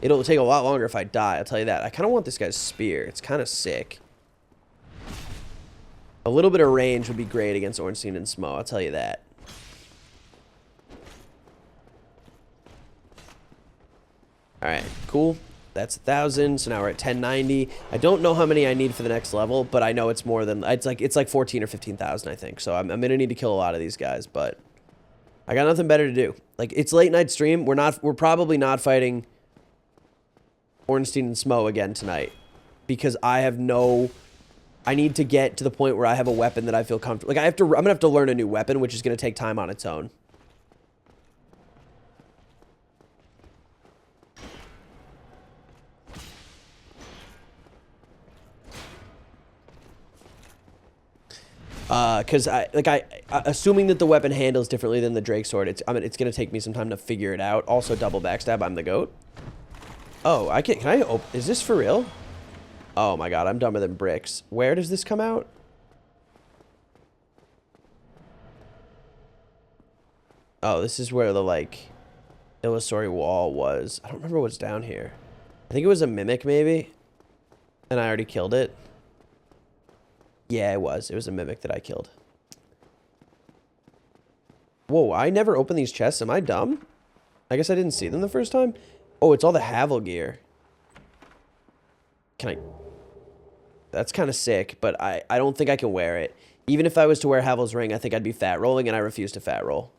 It'll take a lot longer if I die, I'll tell you that. I kind of want this guy's spear. It's kind of sick. A little bit of range would be great against Ornstein and smough, I'll tell you that. Alright, cool. That's 1,000, so now we're at 1090. I don't know how many I need for the next level, but I know it's more than... It's like 14 or 15,000, I think. So I'm going to need to kill a lot of these guys, but... I got nothing better to do. Like, it's late night stream. We're probably not fighting Ornstein and smough again tonight. Because I have no... I need to get to the point where I have a weapon that I feel comfortable... Like, I'm going to have to learn a new weapon, which is going to take time on its own. Because assuming that the weapon handles differently than the Drake sword, it's gonna take me some time to figure it out. Also, double backstab. I'm the goat. Oh, can I open? Is this for real? Oh my god, I'm dumber than bricks. Where does this come out? Oh, this is where the like illusory wall was. I don't remember what's down here. I think it was a mimic, maybe, and I already killed it. Yeah, it was. It was a mimic that I killed. Whoa, I never opened these chests. Am I dumb? I guess I didn't see them the first time. Oh, it's all the Havel gear. Can I... That's kind of sick, but I don't think I can wear it. Even if I was to wear Havel's ring, I think I'd be fat rolling, and I refuse to fat roll.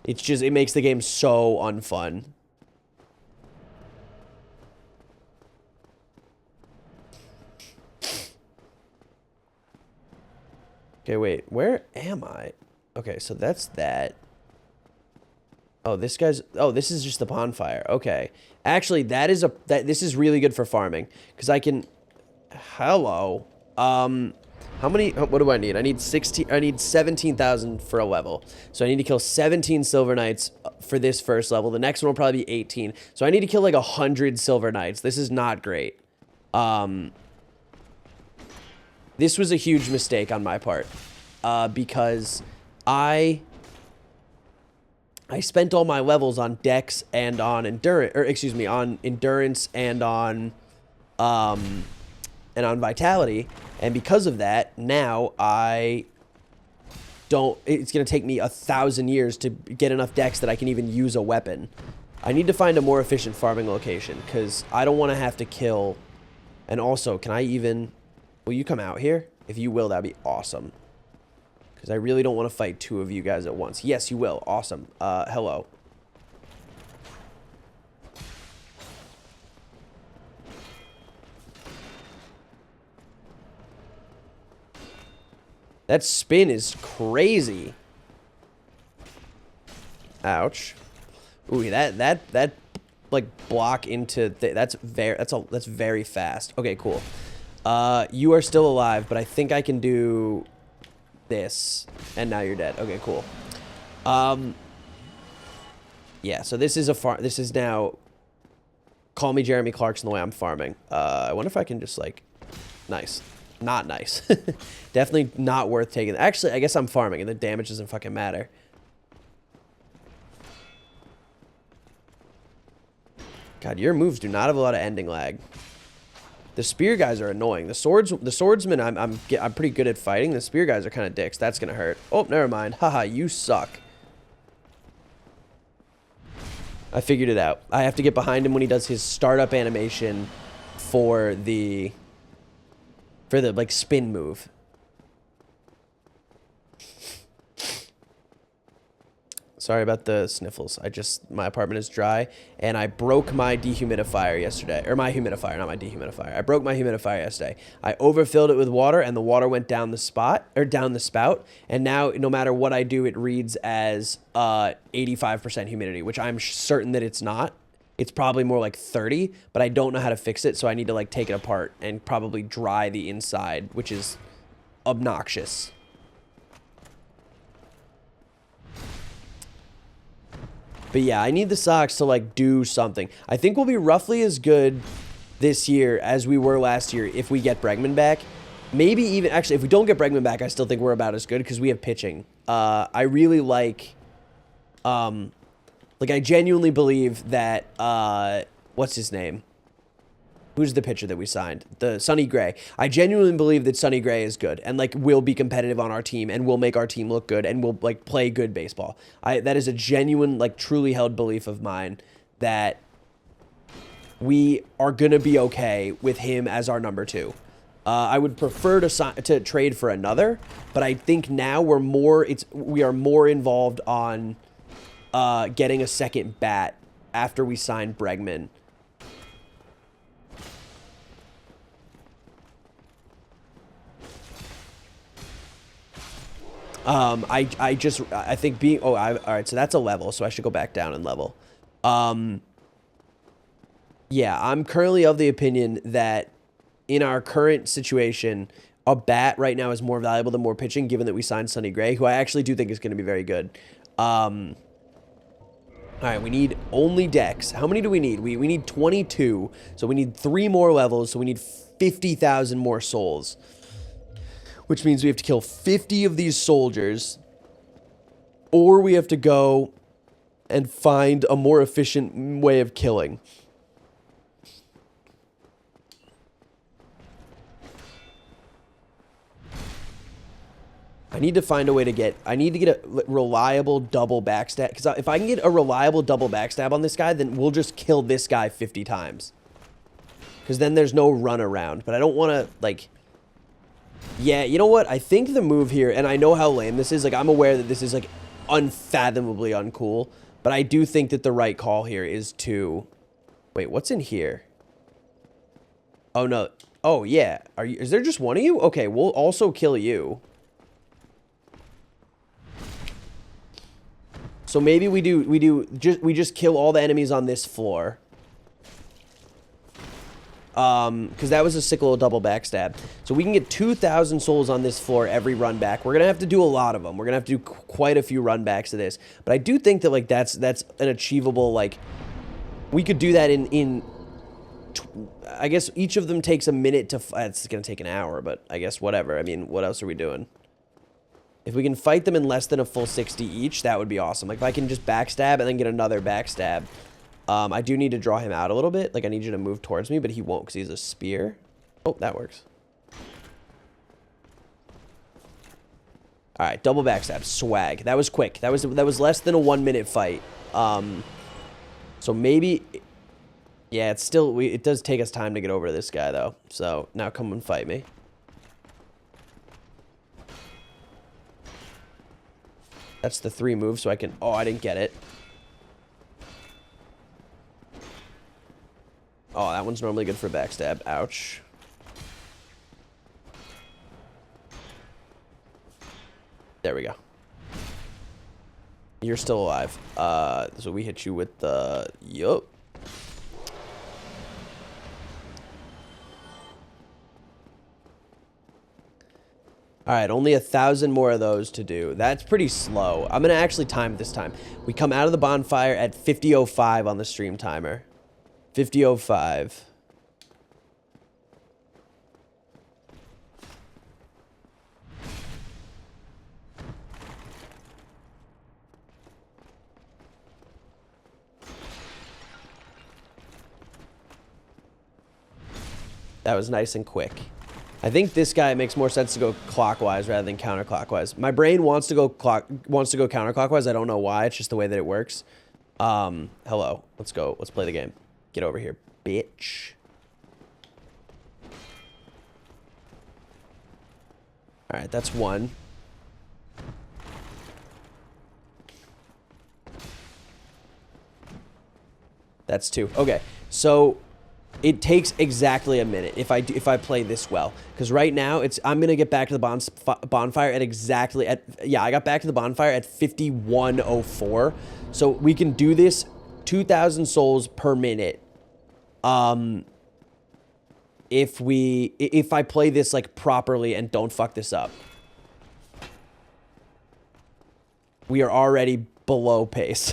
It's just... It makes the game so unfun. Okay, wait. Where am I? Okay, so that's that. Oh, this guy's... Oh, this is just the bonfire. Okay. Actually, this is really good for farming. Because I can... Hello. How many... What do I need? I need 16... I need 17,000 for a level. So I need to kill 17 Silver Knights for this first level. The next one will probably be 18. So I need to kill like 100 Silver Knights. This is not great. This was a huge mistake on my part, because I spent all my levels on Dex and on endurance, or excuse me, on endurance and on vitality, and because of that, now I don't. It's gonna take me 1,000 years to get enough Dex that I can even use a weapon. I need to find a more efficient farming location because I don't want to have to kill. And also, can I even... Will you come out here? If you will, that'd be awesome. Because I really don't want to fight 2 of you guys at once. Yes, you will. Awesome. Hello. That spin is crazy. Ouch. Ooh, that like block into that's very fast. Okay, cool. You are still alive, but I think I can do this, and now you're dead. Okay, cool. Yeah. So this is a farm. This is now. Call me Jeremy Clarkson the way I'm farming. I wonder if I can just like, nice. Not nice. Definitely not worth taking. Actually, I guess I'm farming and the damage doesn't fucking matter. God, your moves do not have a lot of ending lag. The spear guys are annoying. The swordsmen, I'm pretty good at fighting. The spear guys are kind of dicks. That's gonna hurt. Oh, never mind. Haha, you suck. I figured it out. I have to get behind him when he does his startup animation for the like spin move. Sorry about the sniffles. My apartment is dry and I broke my dehumidifier yesterday. Or my humidifier, not my dehumidifier. I broke my humidifier yesterday. I overfilled it with water and the water went down the spout. And now no matter what I do, it reads as 85% humidity, which I'm certain that it's not. It's probably more like 30, but I don't know how to fix it, so I need to like take it apart and probably dry the inside, which is obnoxious. But yeah, I need the socks to like do something. I think we'll be roughly as good this year as we were last year if we get Bregman back. Maybe even, actually, if we don't get Bregman back, I still think we're about as good because we have pitching. I really like I genuinely believe that, what's his name? Who's the pitcher that we signed? The Sonny Gray. I genuinely believe that Sonny Gray is good and like will be competitive on our team and will make our team look good and will like play good baseball. That is a genuine, like truly held belief of mine that we are going to be okay with him as our number 2. I would prefer to trade for another, but I think now we are more involved on getting a second bat after we sign Bregman. I think being, all right, so that's a level, so I should go back down and level. Yeah, I'm currently of the opinion that in our current situation, a bat right now is more valuable than more pitching, given that we signed Sonny Gray, who I actually do think is going to be very good. All right, we need only decks. How many do we need? We need 22, so we need 3 more levels, so we need 50,000 more souls. Which means we have to kill 50 of these soldiers, or we have to go and find a more efficient way of killing. I need to find a way to get a reliable double backstab, because if I can get a reliable double backstab on this guy, then we'll just kill this guy 50 times. Because then there's no run around, but I don't want to, like... Yeah, you know what? I think the move here, and I know how lame this is, like, I'm aware that this is, like, unfathomably uncool, but I do think that the right call here is to... Wait, what's in here? Oh, no. Oh, yeah. Is there just one of you? Okay, we'll also kill you. So maybe we just kill all the enemies on this floor. Because that was a sick little double backstab. So we can get 2,000 souls on this floor every run back. We're going to have to do a lot of them. We're going to have to do quite a few run backs of this. But I do think that, like, that's an achievable, like, we could do that I guess each of them takes a minute to, it's going to take an hour, but I guess whatever. I mean, what else are we doing? If we can fight them in less than a full 60 each, that would be awesome. Like, if I can just backstab and then get another backstab. I do need to draw him out a little bit. Like, I need you to move towards me, but he won't because he's a spear. Oh, that works. All right, double backstab. Swag. That was quick. That was less than a 1-minute fight. So maybe... Yeah, it's still... It does take us time to get over to this guy, though. So, now come and fight me. That's the 3 moves, so I can... Oh, I didn't get it. Oh, that one's normally good for backstab. Ouch. You're still alive. So we hit you with the... Yup. Alright, only 1,000 more of those to do. That's pretty slow. I'm going to actually time it this time. We come out of the bonfire at 50:05 on the stream timer. 50:05. That was nice and quick. I think this guy makes more sense to go clockwise rather than counterclockwise. My brain wants to go counterclockwise. I don't know why. It's just the way that it works. Hello. Let's go. Let's play the game. Get over here, bitch. All right, that's one. That's two. Okay, so it takes exactly a minute if I play this well, because right now I'm gonna get back to the bonfire at exactly at I got back to the bonfire at 51:04, so we can do this 2,000 souls per minute. If I play this like properly and don't fuck this up. We are already below pace.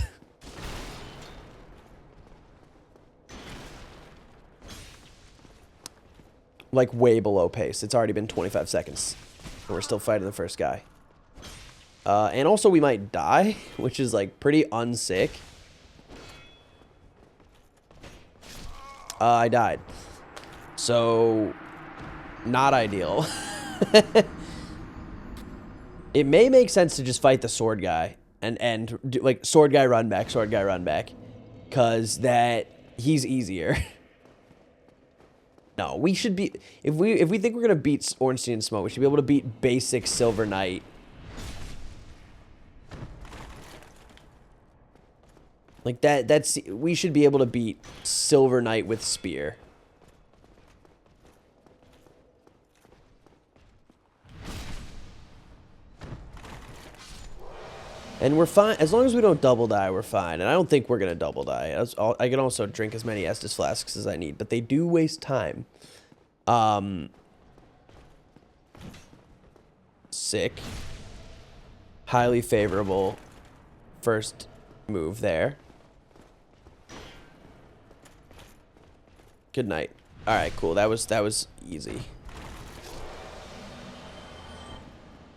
Like way below pace. It's already been 25 seconds. And we're still fighting the first guy. And also we might die, which is like pretty unsick. I died. So, not ideal. It may make sense to just fight the sword guy and do, like sword guy run back, because that he's easier. No, we should be if we think we're gonna beat Ornstein and Smough, we should be able to beat basic Silver Knight. Like that's we should be able to beat Silver Knight with spear. And we're fine. As long as we don't double die, we're fine. And I don't think we're going to double die. I can also drink as many Estus flasks as I need. But they do waste time. Sick. Highly favorable first move there. Good night. All right, cool. That was easy.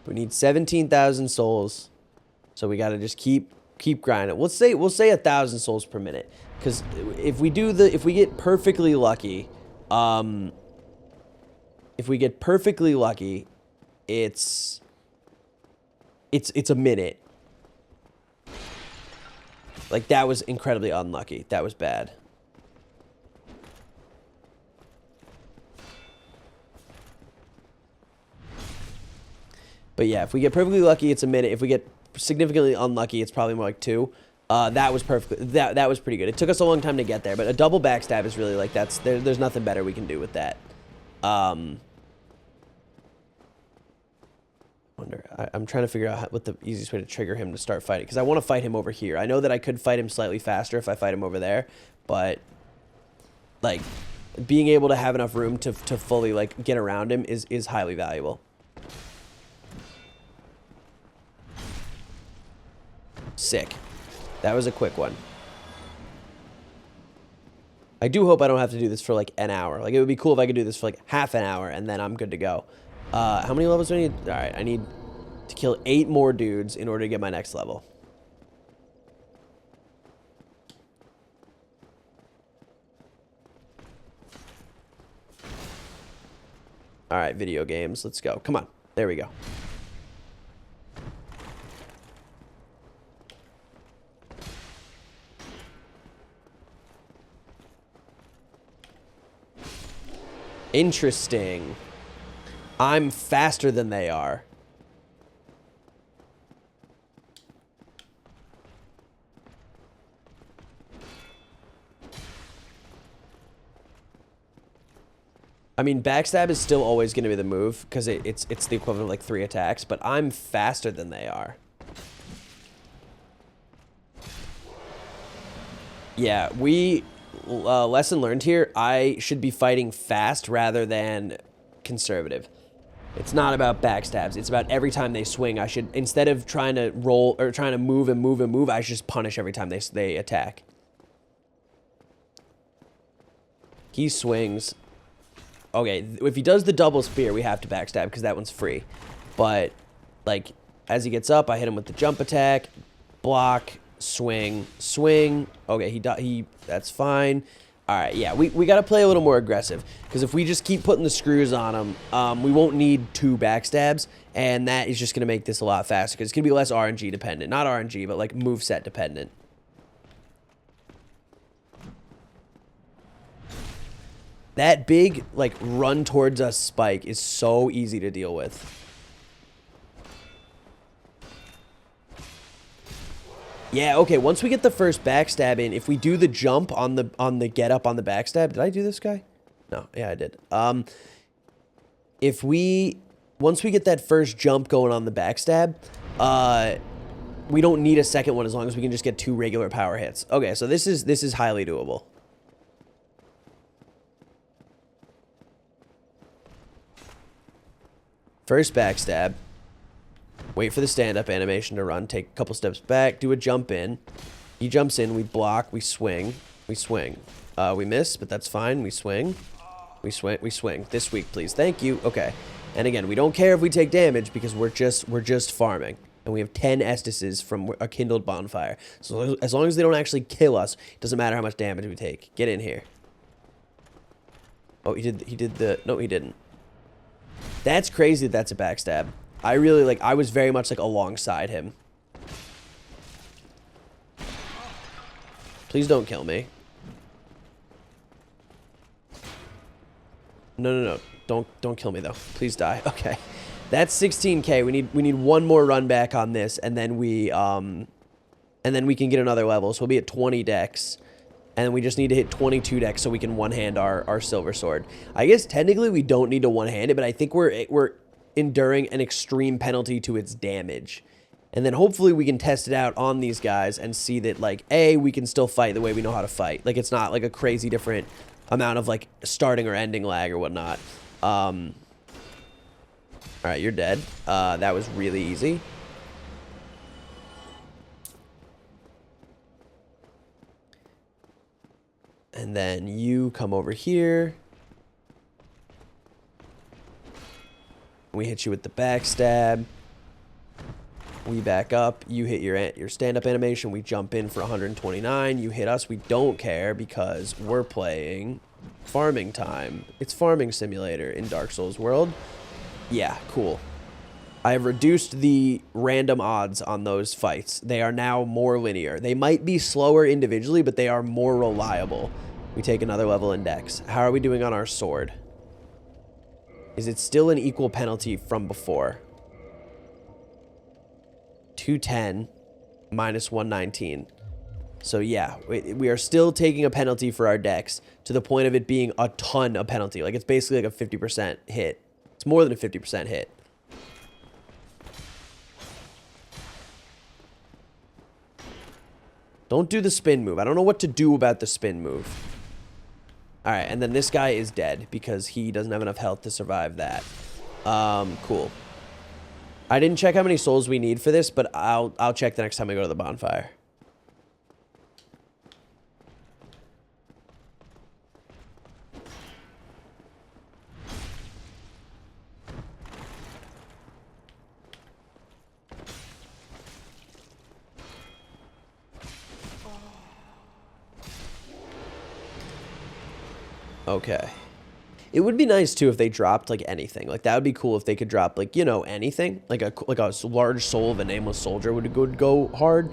We need 17,000 souls. So we gotta just keep grinding. We'll say 1,000 souls per minute, because if we get perfectly lucky, it's a minute. Like that was incredibly unlucky. That was bad. But yeah, if we get perfectly lucky, it's a minute. If we get significantly unlucky, it's probably more like 2. That was perfect. That was pretty good. It took us a long time to get there, but a double backstab is really like there's nothing better we can do with that. I'm trying to figure out what the easiest way to trigger him to start fighting, because I want to fight him over here. I know that I could fight him slightly faster if I fight him over there, but like being able to have enough room to fully like get around him is highly valuable. Sick. That was a quick one. I do hope I don't have to do this for like an hour. Like it would be cool if I could do this for like half an hour and then I'm good to go. How many levels do I need? All right, I need to kill 8 more dudes in order to get my next level. All right, video games. Let's go. Come on. There we go. Interesting. I'm faster than they are. I mean, backstab is still always going to be the move, because it's the equivalent of like 3 attacks, but I'm faster than they are. Yeah, lesson learned here, I should be fighting fast rather than conservative. It's not about backstabs. It's about every time they swing, I should, instead of trying to roll or trying to move and move and move, I should just punish every time they attack. He swings. Okay, if he does the double spear, we have to backstab because that one's free. But, like, as he gets up, I hit him with the jump attack, block, swing, swing. Okay, that's fine. All right, yeah, we got to play a little more aggressive because if we just keep putting the screws on him, we won't need 2 backstabs, and that is just going to make this a lot faster because it's going to be less RNG dependent. Not RNG, but like moveset dependent. That big, like, run towards us spike is so easy to deal with. Yeah, okay, once we get the first backstab in, if we do the jump on the get up on the backstab, did I do this guy? No, yeah, I did. Once we get that first jump going on the backstab, we don't need a second one as long as we can just get 2 regular power hits. Okay, so this is highly doable. First backstab. Wait for the stand-up animation to run. Take a couple steps back. Do a jump in. He jumps in. We block. We swing. We swing. We miss, but that's fine. We swing. We swing. We swing. This week, please. Thank you. Okay. And again, we don't care if we take damage because we're just farming. And we have 10 Estises from a kindled bonfire. So as long as they don't actually kill us, it doesn't matter how much damage we take. Get in here. Oh, he did the... No, he didn't. That's crazy that that's a backstab. I was very much like alongside him. Please don't kill me. No. Don't kill me though. Please die. Okay. That's 16k. We need one more run back on this and then we can get another level. So we'll be at 20 dex. And we just need to hit 22 dex so we can one-hand our silver sword. I guess technically we don't need to one-hand it, but I think we're enduring an extreme penalty to its damage. And then hopefully we can test it out on these guys and see that, like, A, we can still fight the way we know how to fight. Like, it's not, like, a crazy different amount of, like, starting or ending lag or whatnot. Alright, you're dead. That was really easy. And then you come over here. We hit you with the backstab. We back up. You hit your stand-up animation. We jump in for 129. You hit us. We don't care because we're playing farming time. It's farming simulator in Dark Souls world. Yeah, cool. I have reduced the random odds on those fights. They are now more linear. They might be slower individually, but they are more reliable. We take another level in dex. How are we doing on our sword? Is it still an equal penalty from before? 210 minus 119. So yeah, we are still taking a penalty for our dex to the point of it being a ton of penalty. Like, it's basically like a 50% hit. It's more than a 50% hit. Don't do the spin move. I don't know what to do about the spin move. Alright, and then this guy is dead because he doesn't have enough health to survive that. Cool. I didn't check how many souls we need for this, but I'll check the next time we go to the bonfire. Okay. It would be nice, too, if they dropped, like, anything. Like, that would be cool if they could drop, like, you know, anything. Like a large soul of a nameless soldier would go hard.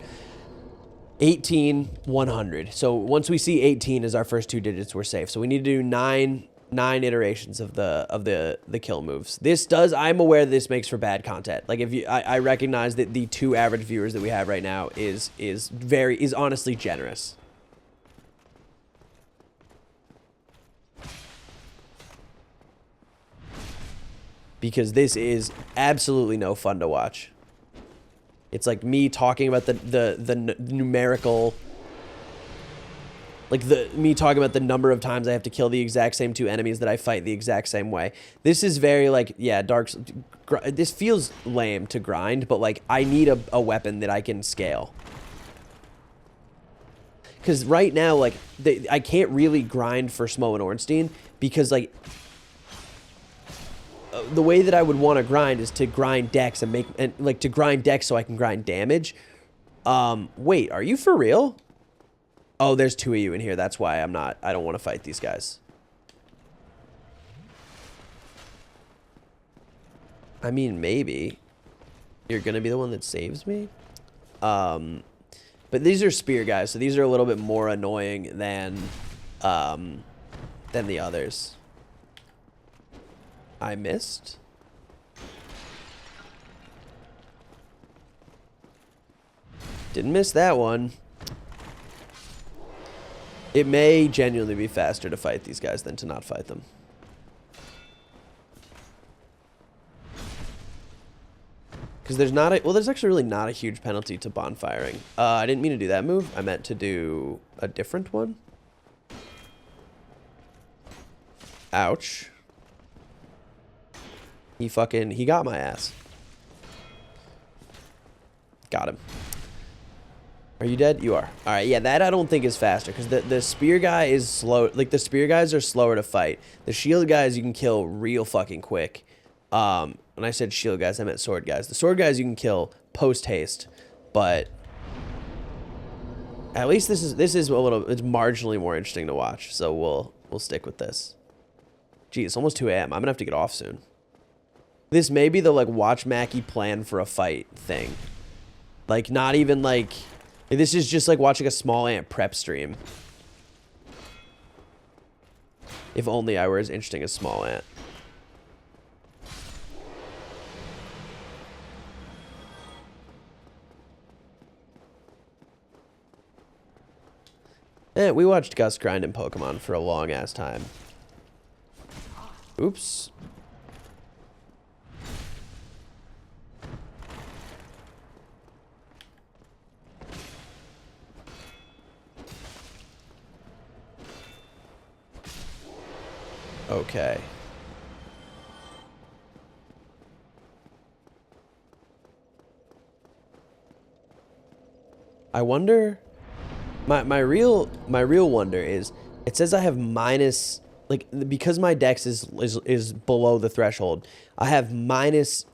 18, 100. So once we see 18 as our first 2 digits, we're safe. So we need to do 9 iterations of the kill moves. I'm aware that this makes for bad content. Like, I recognize that the 2 average viewers that we have right now is honestly generous. Because this is absolutely no fun to watch. It's like me talking about the numerical Like me talking about the number of times I have to kill the exact same 2 enemies that I fight the exact same way. This is very like, yeah, this feels lame to grind, but like I need a weapon that I can scale. Because right now, like, I can't really grind for smough and ornstein because like the way that I would want to grind is to grind dex and like to grind dex so I can grind damage. Wait, are you for real? Oh, there's 2 of you in here. That's why I don't want to fight these guys. I mean, maybe. You're going to be the one that saves me? But these are spear guys, so these are a little bit more annoying than the others. I missed? Didn't miss that one. It may genuinely be faster to fight these guys than to not fight them. Because there's not a... Well, there's actually really not a huge penalty to bonfiring. I didn't mean to do that move. I meant to do a different one. Ouch. He got my ass. Got him. Are you dead? You are. All right, yeah, that I don't think is faster because the spear guy is slow. Like, the spear guys are slower to fight. The shield guys you can kill real fucking quick. When I said shield guys, I meant sword guys. The sword guys you can kill post-haste, but at least this is a little, it's marginally more interesting to watch, so we'll stick with this. Gee, it's almost 2 a.m. I'm gonna have to get off soon. This may be the, like, watch Mackie plan for a fight thing. Like, not even, like... This is just like watching a small ant prep stream. If only I were as interesting as small ant. We watched Gus grind in Pokemon for a long ass time. Oops. Okay. I wonder... My real wonder is, it says I have minus... Like, because my dex is below the threshold, I have minus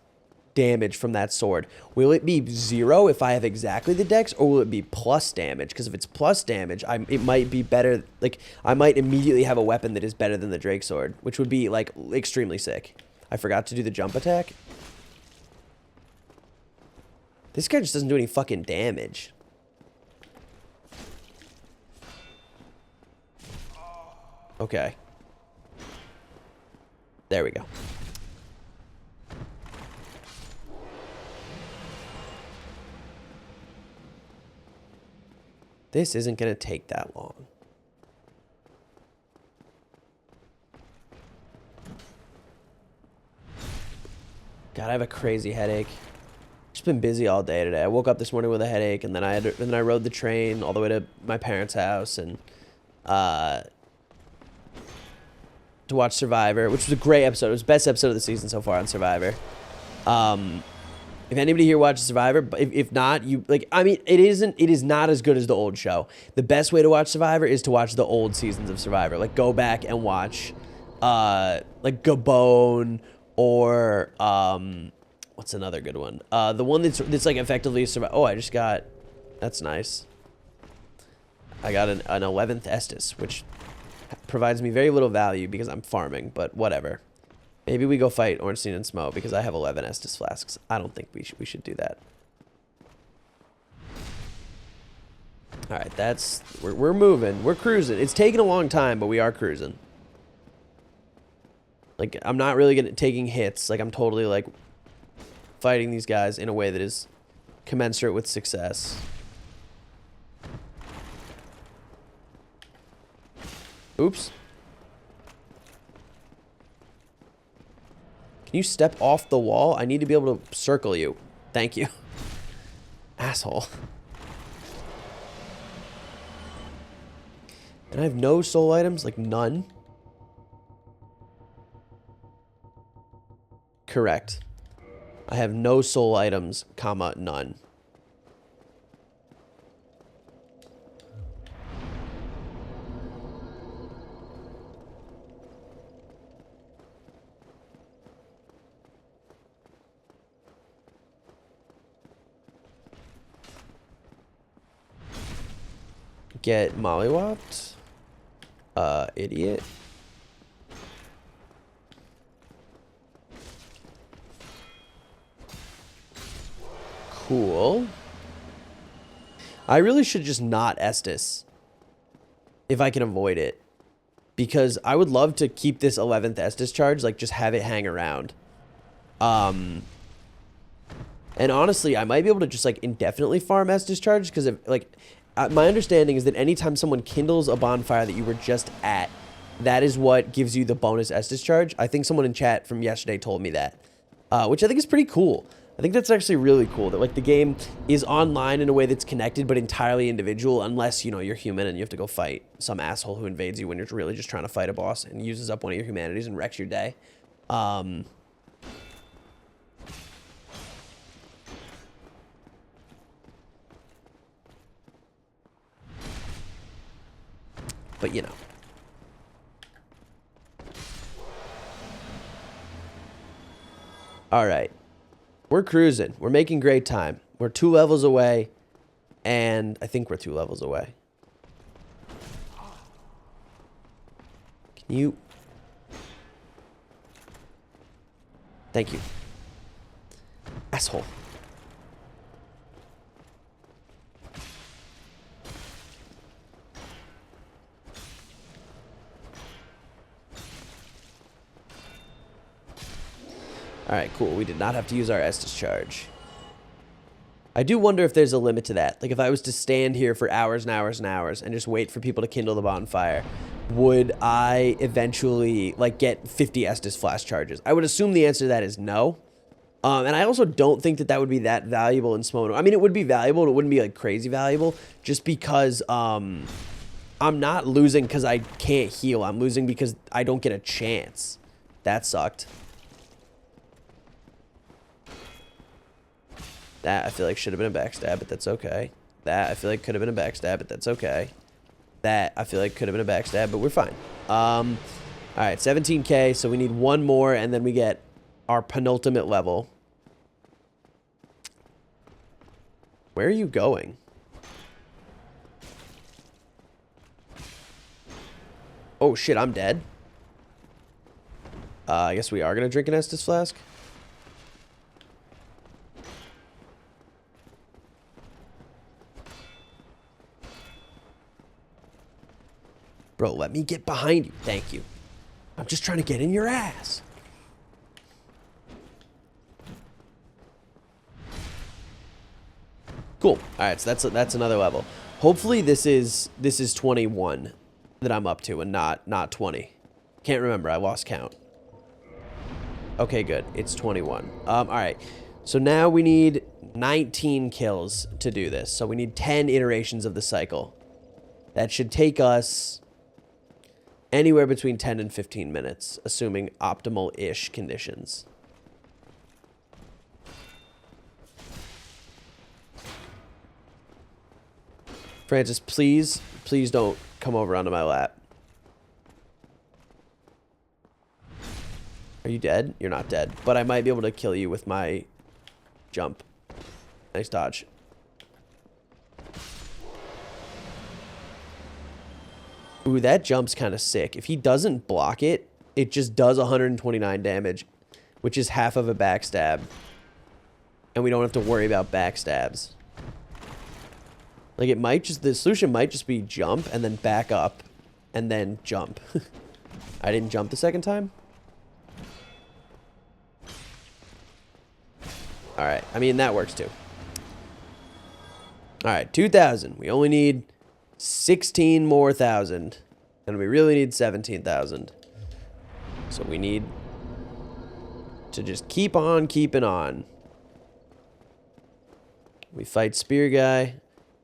damage from that sword. Will it be 0 if I have exactly the dex, or will it be plus damage? Because if it's plus damage, it might be better. Like, I might immediately have a weapon that is better than the Drake sword, which would be, like, extremely sick. I forgot to do the jump attack. This guy just doesn't do any fucking damage. Okay. There we go. This isn't going to take that long. God, I have a crazy headache. Just been busy all day today. I woke up this morning with a headache, and then I rode the train all the way to my parents' house and to watch Survivor, which was a great episode. It was the best episode of the season so far on Survivor. If anybody here watches Survivor, but if not, you like. I mean, it is not as good as the old show. The best way to watch Survivor is to watch the old seasons of Survivor. Like, go back and watch, like Gabon or what's another good one? The one that's like effectively Survivor. Oh, I just got. That's nice. I got an 11th Estus, which provides me very little value because I'm farming, but whatever. Maybe we go fight Ornstein and Smough because I have 11 Estus flasks. I don't think we should do that. All right, we're moving. We're cruising. It's taking a long time, but we are cruising. Like, I'm not really taking hits. Like, I'm totally, like, fighting these guys in a way that is commensurate with success. Oops. Can you step off the wall? I need to be able to circle you. Thank you. Asshole. And I have no soul items, like none. Correct. I have no soul items, comma, none. Get mollywopped. Idiot. Cool. I really should just not Estus. If I can avoid it. Because I would love to keep this 11th Estus charge, like just have it hang around. And honestly, I might be able to just like indefinitely farm Estus charge because like my understanding is that anytime someone kindles a bonfire that you were just at, that is what gives you the bonus Estus charge. I think someone in chat from yesterday told me that, which I think is pretty cool. I think that's actually really cool that like the game is online in a way that's connected but entirely individual, unless, you know, you're human and you have to go fight some asshole who invades you when you're really just trying to fight a boss and uses up one of your humanities and wrecks your day. But, you know. All right. We're cruising. We're making great time. We're 2 levels away. And I think we're 2 levels away. Can you... Thank you. Asshole. Alright, cool. We did not have to use our Estus charge. I do wonder if there's a limit to that. Like, if I was to stand here for hours and hours and hours and just wait for people to kindle the bonfire, would I eventually, like, get 50 Estus flash charges? I would assume the answer to that is no. And I also don't think that that would be that valuable in smough. I mean, it would be valuable. It wouldn't be, like, crazy valuable. Just because, I'm not losing because I can't heal. I'm losing because I don't get a chance. That sucked. That, I feel like, should have been a backstab, but that's okay. That, I feel like, could have been a backstab, but that's okay. That, I feel like, could have been a backstab, but we're fine. Alright, 17k, so we need one more, and then we get our penultimate level. Where are you going? Oh, shit, I'm dead. I guess we are going to drink an Estus flask. Bro, let me get behind you. Thank you. I'm just trying to get in your ass. Cool. All right, so that's another level. Hopefully this is 21 that I'm up to and not 20. Can't remember. I lost count. Okay, good. It's 21. All right. So now we need 19 kills to do this. So we need 10 iterations of the cycle. That should take us anywhere between 10 and 15 minutes, assuming optimal-ish conditions. Francis, please don't come over onto my lap. Are you dead? You're not dead, but I might be able to kill you with my jump. Nice dodge. Ooh, that jump's kind of sick. If he doesn't block it, it just does 129 damage, which is half of a backstab. And we don't have to worry about backstabs. Like, it might just, the solution might just be jump and then back up and then jump. I didn't jump the second time. Alright, I mean, that works too. Alright, 2,000. We only need 16 more thousand. And we really need 17,000. So we need to just keep on keeping on. We fight Spear Guy.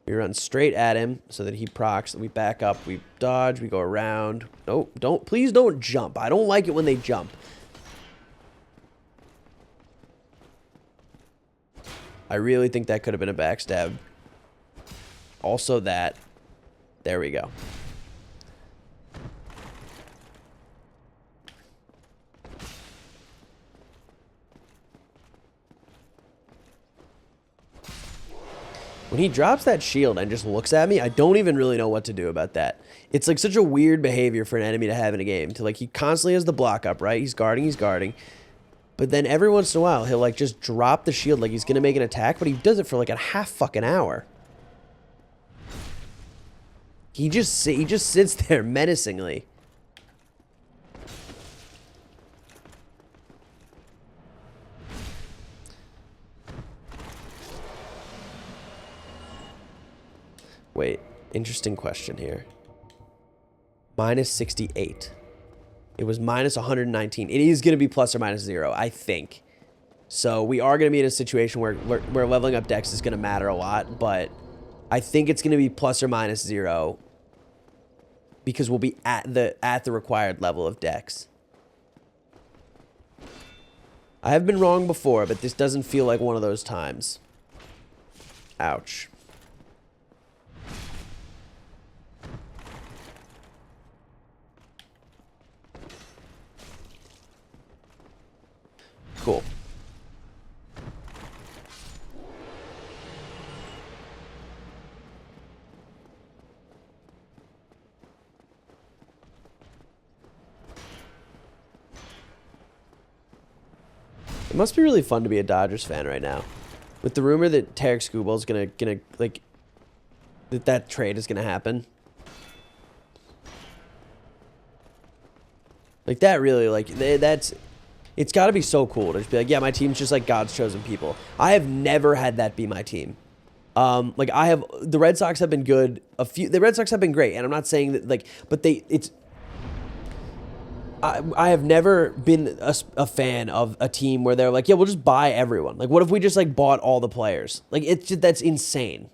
We run straight at him so that he procs. We back up. We dodge. We go around. No, don't. Please don't jump. I don't like it when they jump. I really think that could have been a backstab. Also that. There we go. When he drops that shield and just looks at me, I don't even really know what to do about that. It's like such a weird behavior for an enemy to have in a game. To like, he constantly has the block up, right? He's guarding. But then every once in a while, he'll like just drop the shield like he's going to make an attack, but he does it for like a half fucking hour. He just sits there menacingly. Wait, interesting question here. Minus 68. It was minus 119. It is going to be plus or minus 0, I think. So we are going to be in a situation where leveling up dex is going to matter a lot, but I think it's going to be plus or minus 0 because we'll be at the required level of dex. I have been wrong before, but this doesn't feel like one of those times. Ouch. Cool. It must be really fun to be a Dodgers fan right now. With the rumor that Tarek Skubal is gonna like that trade is gonna happen. Like that really it's got to be so cool to just be like, yeah, my team's just like God's chosen people. I have never had that be my team. Like the Red Sox have been good. The Red Sox have been great, and I'm not saying that like, but I have never been a fan of a team where they're like, yeah, we'll just buy everyone. Like, what if we just like bought all the players? Like, that's insane.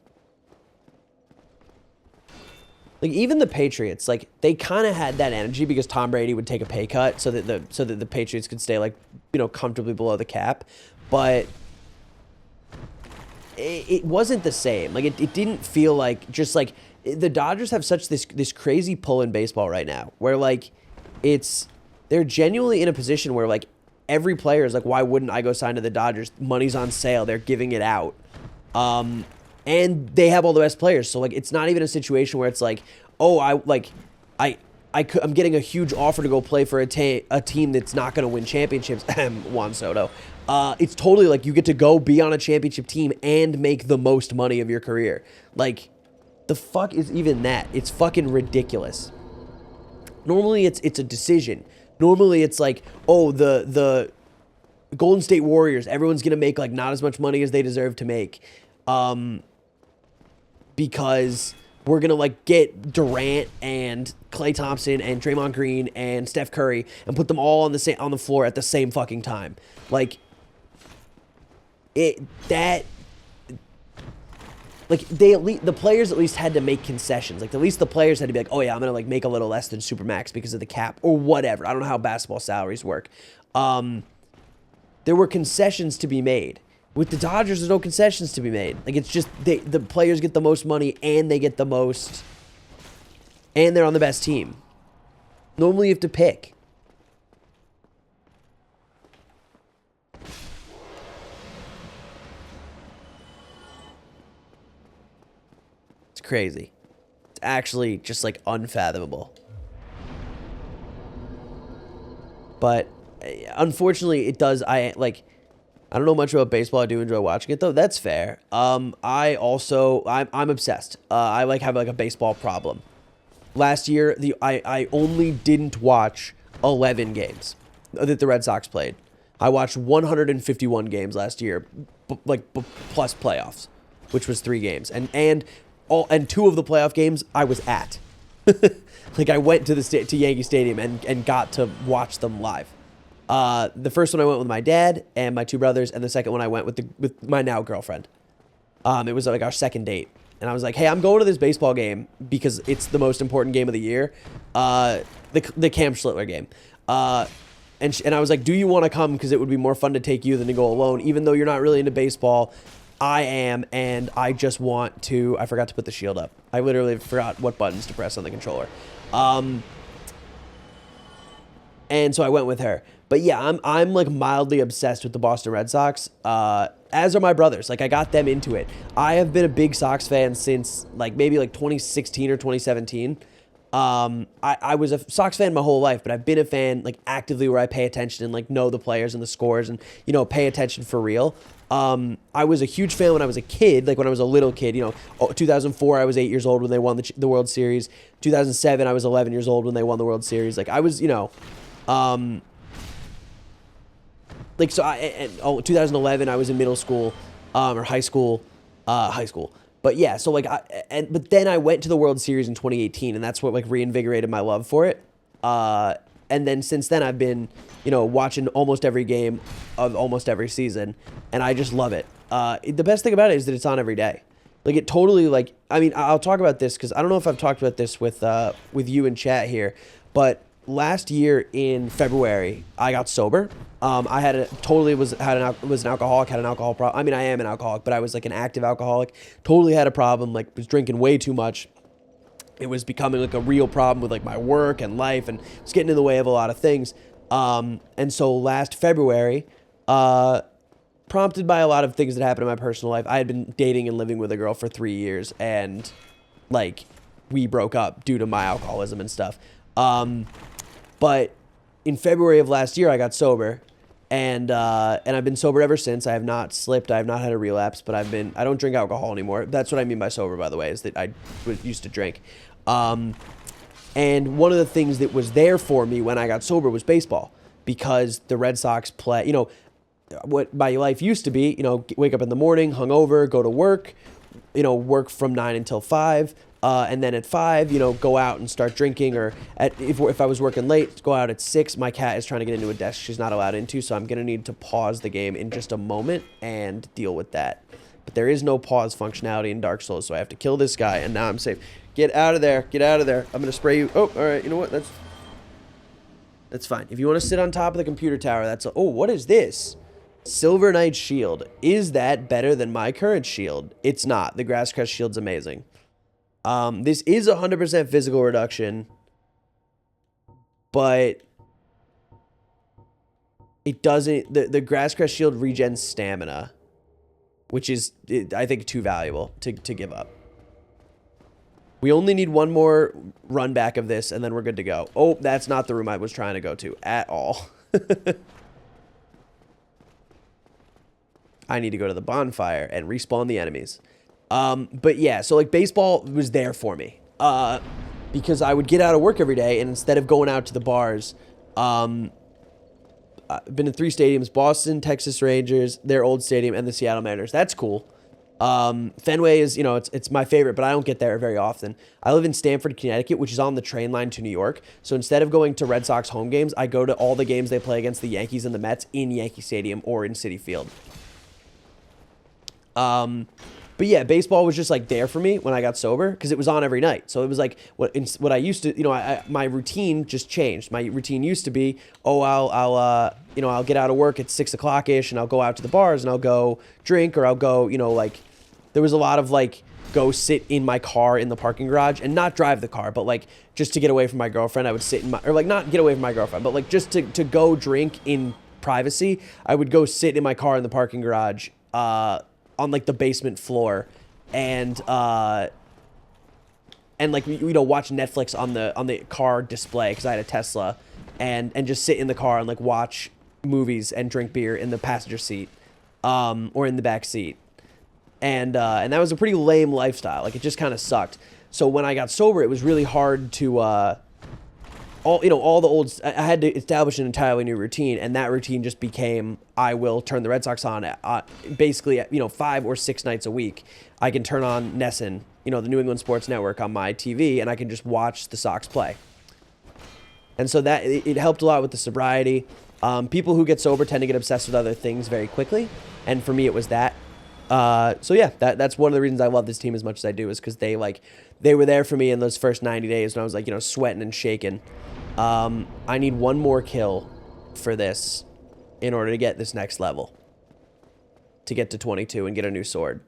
Like, even the Patriots, like, they kind of had that energy because Tom Brady would take a pay cut so that the Patriots could stay, like, you know, comfortably below the cap. But it wasn't the same. Like, it didn't feel like just, like, the Dodgers have such this crazy pull in baseball right now where, like, they're genuinely in a position where, like, every player is like, why wouldn't I go sign to the Dodgers? Money's on sale. They're giving it out. And they have all the best players. So, like, it's not even a situation where it's like, oh, I'm getting a huge offer to go play for a team that's not going to win championships. Juan Soto. It's totally like you get to go be on a championship team and make the most money of your career. Like, the fuck is even that? It's fucking ridiculous. Normally, it's a decision. Normally, it's like, oh, the Golden State Warriors, everyone's going to make, like, not as much money as they deserve to make. Because we're going to, like, get Durant and Klay Thompson and Draymond Green and Steph Curry and put them all on the floor at the same fucking time. Like, the players at least had to make concessions. Like, at least the players had to be like, oh yeah, I'm going to, like, make a little less than Supermax because of the cap or whatever. I don't know how basketball salaries work. There were concessions to be made. With the Dodgers, there's no concessions to be made. Like, it's just the players get the most money and they get the most, and they're on the best team. Normally, you have to pick. It's crazy. It's actually just, like, unfathomable. But unfortunately, it does. I don't know much about baseball. I do enjoy watching it, though. That's fair. I'm obsessed. I have a baseball problem. Last year, I only didn't watch 11 games that the Red Sox played. I watched 151 games last year, plus playoffs, which was 3 games, and 2 of the playoff games I was at. Like, I went to Yankee Stadium and got to watch them live. The first one I went with my dad and my 2 brothers, and the second one I went with my now girlfriend. It was like our second date. and I was like, hey, I'm going to this baseball game because it's the most important game of the year, the Cam Schlittler game. And I was like, do you want to come? Because it would be more fun to take you than to go alone, even though you're not really into baseball. I am, and I just want to... I forgot to put the shield up. I literally forgot what buttons to press on the controller. And so I went with her. But yeah, I'm like mildly obsessed with the Boston Red Sox, as are my brothers. Like, I got them into it. I have been a big Sox fan since like maybe like 2016 or 2017. I was a Sox fan my whole life, but I've been a fan like actively where I pay attention and like know the players and the scores and, you know, pay attention for real. I was a huge fan when I was a kid, like when I was a little kid, you know, 2004, I was 8 years old when they won the World Series. 2007, I was 11 years old when they won the World Series. Like, I was, you know, like, so 2011, I was in middle school, or high school. But yeah, so like, but then I went to the World Series in 2018, and that's what like reinvigorated my love for it. And then since then, I've been, you know, watching almost every game of almost every season, and I just love it. The best thing about it is that it's on every day. Like, it totally, like, I mean, I'll talk about this because I don't know if I've talked about this with you in chat here, but last year in February, I got sober. I had was an alcoholic, had an alcohol problem. I mean, I am an alcoholic, but I was like an active alcoholic. Totally had a problem, like was drinking way too much. It was becoming like a real problem with like my work and life, and it's getting in the way of a lot of things. And so last February, prompted by a lot of things that happened in my personal life, I had been dating and living with a girl for 3 years, and like we broke up due to my alcoholism and stuff. But in February of last year, I got sober, and I've been sober ever since. I have not slipped. I have not had a relapse, but I don't drink alcohol anymore. That's what I mean by sober, by the way, is that I used to drink. And one of the things that was there for me when I got sober was baseball, because the Red Sox play, you know, what my life used to be, you know, wake up in the morning, hungover, go to work, you know, work from 9 until 5. And then at 5, you know, go out and start drinking, or if I was working late, go out at 6. My cat is trying to get into a desk she's not allowed into, so I'm going to need to pause the game in just a moment and deal with that. But there is no pause functionality in Dark Souls, so I have to kill this guy, and now I'm safe. Get out of there. Get out of there. I'm going to spray you. Oh, all right. You know what? That's fine. If you want to sit on top of the computer tower, oh, what is this? Silver Knight shield. Is that better than my current shield? It's not. The Grasscrest shield's amazing. This is 100% physical reduction, but it doesn't, the Grasscrest shield regens stamina, which is, I think, too valuable to give up. We only need one more run back of this, and then we're good to go. Oh, that's not the room I was trying to go to at all. I need to go to the bonfire and respawn the enemies. But yeah, so like baseball was there for me, because I would get out of work every day, and instead of going out to the bars, I've been in 3 stadiums: Boston, Texas Rangers, their old stadium, and the Seattle Mariners. That's cool. Fenway is, you know, it's my favorite, but I don't get there very often. I live in Stamford, Connecticut, which is on the train line to New York. So instead of going to Red Sox home games, I go to all the games they play against the Yankees and the Mets in Yankee Stadium or in Citi Field. But yeah, baseball was just like there for me when I got sober, because it was on every night. So it was like what I used to, you know, my routine just changed. My routine used to be, oh, I'll get out of work at 6 o'clock ish, and I'll go out to the bars and I'll go drink, or I'll go, you know, like there was a lot of like go sit in my car in the parking garage and not drive the car, but like just to get away from my girlfriend, I would sit in my, or like not get away from my girlfriend, but like just to go drink in privacy, I would go sit in my car in the parking garage, on like the basement floor, and like, you know, watch Netflix on the car display, because I had a Tesla, and just sit in the car and like watch movies and drink beer in the passenger seat, or in the back seat, and that was a pretty lame lifestyle. Like, it just kind of sucked. So when I got sober, it was really hard to I had to establish an entirely new routine, and that routine just became, I will turn the Red Sox on basically, you know, 5 or 6 nights a week. I can turn on NESN, you know, the New England Sports Network, on my TV, and I can just watch the Sox play. And so that it helped a lot with the sobriety. People who get sober tend to get obsessed with other things very quickly, and for me it was that. So yeah, that's one of the reasons I love this team as much as I do, is because they were there for me in those first 90 days when I was like, you know, sweating and shaking. I need one more kill for this in order to get this next level, to get to 22 and get a new sword.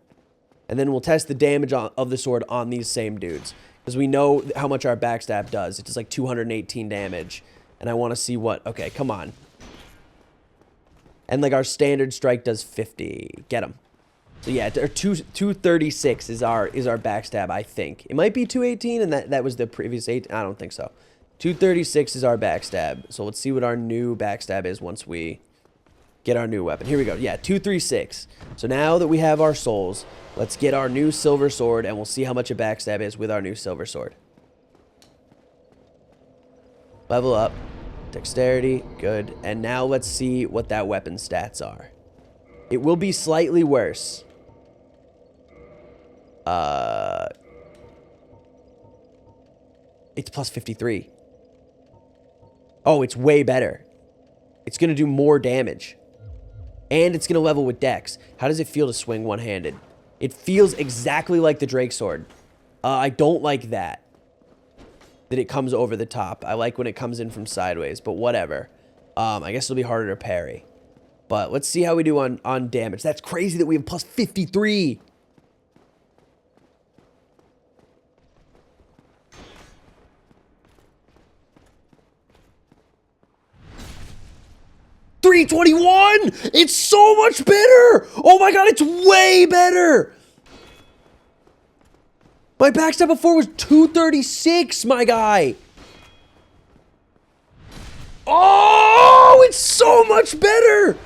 And then we'll test the damage of the sword on these same dudes, because we know how much our backstab does. It does like 218 damage, and I want to see what... Okay, come on. And like our standard strike does 50. Get him. So yeah, 236 is our backstab, I think. It might be 218, and that was the previous 8. I don't think so. 236 is our backstab. So let's see what our new backstab is once we get our new weapon. Here we go. Yeah, 236. So now that we have our souls, let's get our new silver sword, and we'll see how much a backstab is with our new silver sword. Level up. Dexterity. Good. And now let's see what that weapon stats are. It will be slightly worse. It's plus 53. Oh, it's way better. It's going to do more damage. And it's going to level with Dex. How does it feel to swing one-handed? It feels exactly like the Drake Sword. I don't like that it comes over the top. I like when it comes in from sideways, but whatever. I guess it'll be harder to parry. But let's see how we do on damage. That's crazy that we have plus 53. $321! It's so much better! Oh my god, it's way better! My backstab before was 236, my guy! Oh, it's so much better!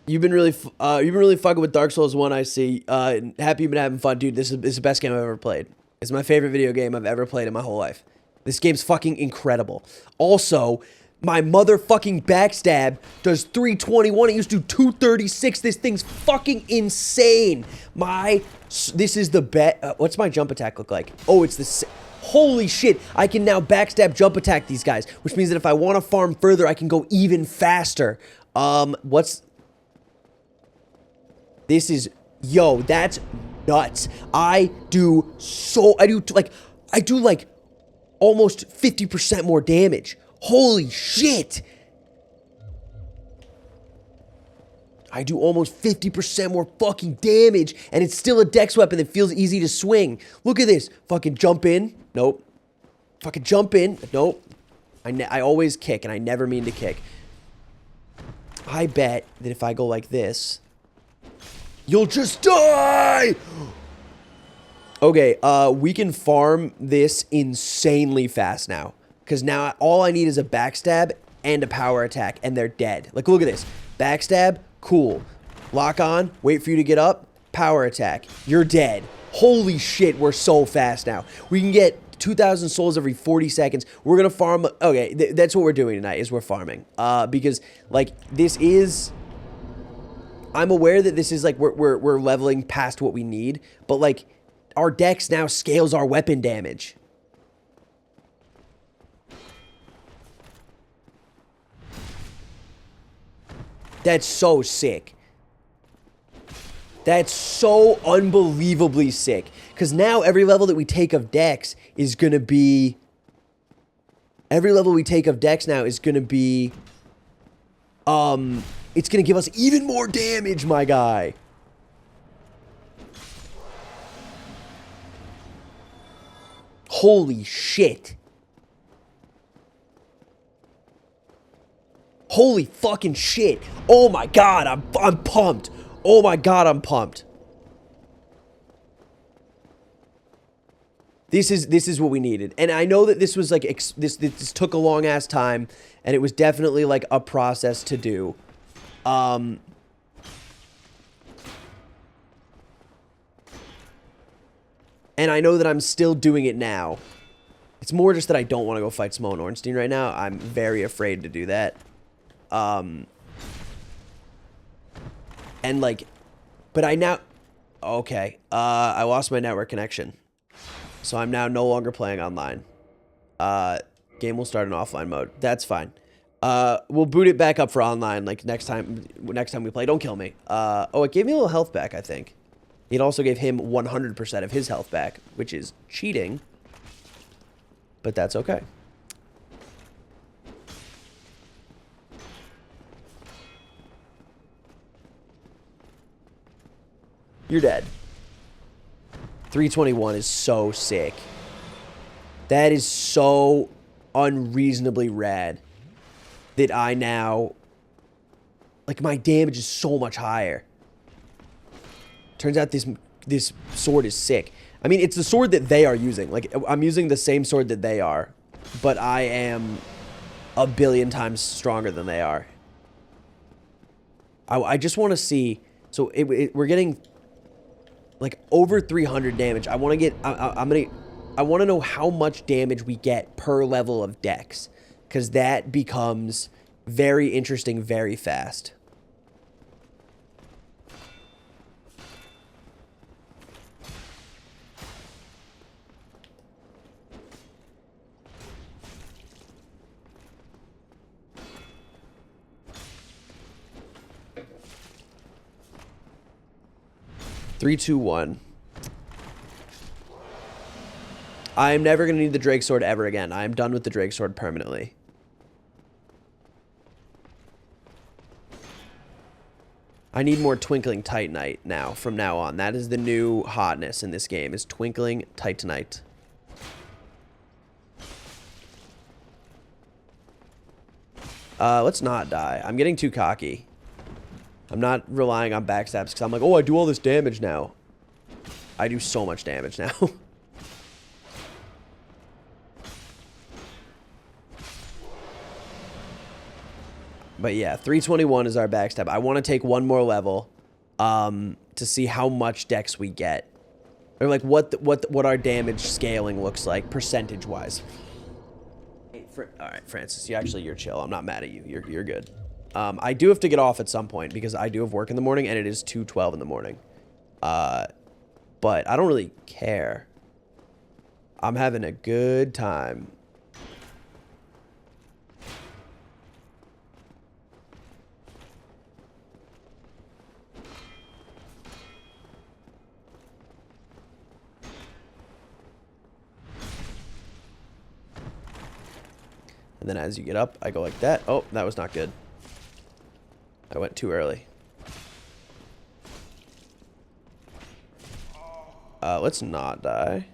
You've been really fucking with Dark Souls 1, I see. Happy you've been having fun, dude. This is the best game I've ever played. It's my favorite video game I've ever played in my whole life. This game's fucking incredible. Also, my motherfucking backstab does 321. It used to do 236. This thing's fucking insane. This is the bet. What's my jump attack look like? Oh, it's the... Holy shit. I can now backstab jump attack these guys, which means that if I want to farm further, I can go even faster. This is... Yo, that's nuts. I do like almost 50% more damage. Holy shit! I do almost 50% more fucking damage, and it's still a dex weapon that feels easy to swing. Look at this. Fucking jump in. Nope. Fucking jump in. Nope. I always kick, and I never mean to kick. I bet that if I go like this, you'll just die! Okay, we can farm this insanely fast now. Because now all I need is a backstab and a power attack, and they're dead. Like, look at this. Backstab, cool. Lock on, wait for you to get up, power attack. You're dead. Holy shit, we're so fast now. We can get 2,000 souls every 40 seconds. We're going to farm... Okay, that's what we're doing tonight, is we're farming. Because, like, this is... I'm aware that this is, like, we're leveling past what we need. But, like, our dex now scales our weapon damage. That's so sick. That's so unbelievably sick. Because now every level that we take of Dex is going to be... Every level we take of Dex now is going to be... It's going to give us even more damage, my guy. Holy shit. Holy fucking shit. Oh my god, I'm pumped. Oh my god, I'm pumped. This is what we needed. And I know that this was like this took a long ass time, and it was definitely like a process to do. And I know that I'm still doing it now. It's more just that I don't want to go fight smough and Ornstein right now. I'm very afraid to do that. And like, but I now, okay, I lost my network connection, so I'm now no longer playing online. Game will start in offline mode. That's fine. We'll boot it back up for online like next time we play. Don't kill me. Oh, it gave me a little health back, I think. It also gave him 100% of his health back, which is cheating. But that's okay. You're dead. 321 is so sick. That is so unreasonably rad that I now... Like, my damage is so much higher. Turns out this sword is sick. I mean, it's the sword that they are using. Like, I'm using the same sword that they are. But I am a billion times stronger than they are. I just want to see... So, we're getting... like over 300 damage. I want to get I want to know how much damage we get per level of dex, cuz that becomes very interesting very fast. Three, two, one. I am never going to need the Drake Sword ever again. I am done with the Drake Sword permanently. I need more Twinkling Titanite now, from now on. That is the new hotness in this game, is Twinkling Titanite. Let's not die. I'm getting too cocky. I'm not relying on backstabs because I'm like, oh, I do all this damage now. I do so much damage now. But yeah, 321 is our backstab. I want to take one more level to see how much dex we get. Or like what our damage scaling looks like percentage-wise. All right, Francis, you're chill. I'm not mad at you. You're good. I do have to get off at some point because I do have work in the morning and it is 2:12 in the morning. But I don't really care. I'm having a good time. And then as you get up, I go like that. Oh, that was not good. I went too early. Let's not die.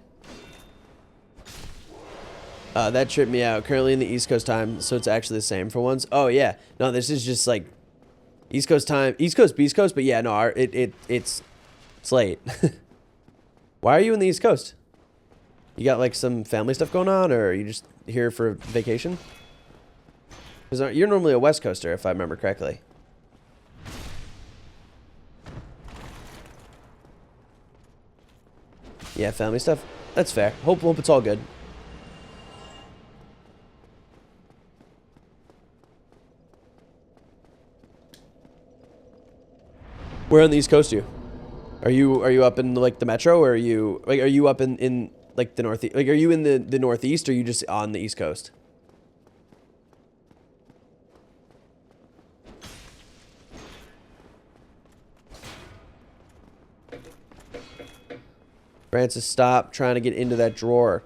That tripped me out. Currently in the East Coast time, so it's actually the same for once. Oh, yeah. No, this is just like East Coast time. East Coast, Beast Coast, but yeah, no, it's late. Why are you in the East Coast? You got like some family stuff going on, or are you just here for vacation? Because you're normally a West Coaster, if I remember correctly. Yeah, family stuff. That's fair. Hope it's all good. Where on the East Coast are you? Are you up in like the metro, or are you up in like the northeast? Like, are you in the northeast, or are you just on the East Coast? Francis, stop trying to get into that drawer.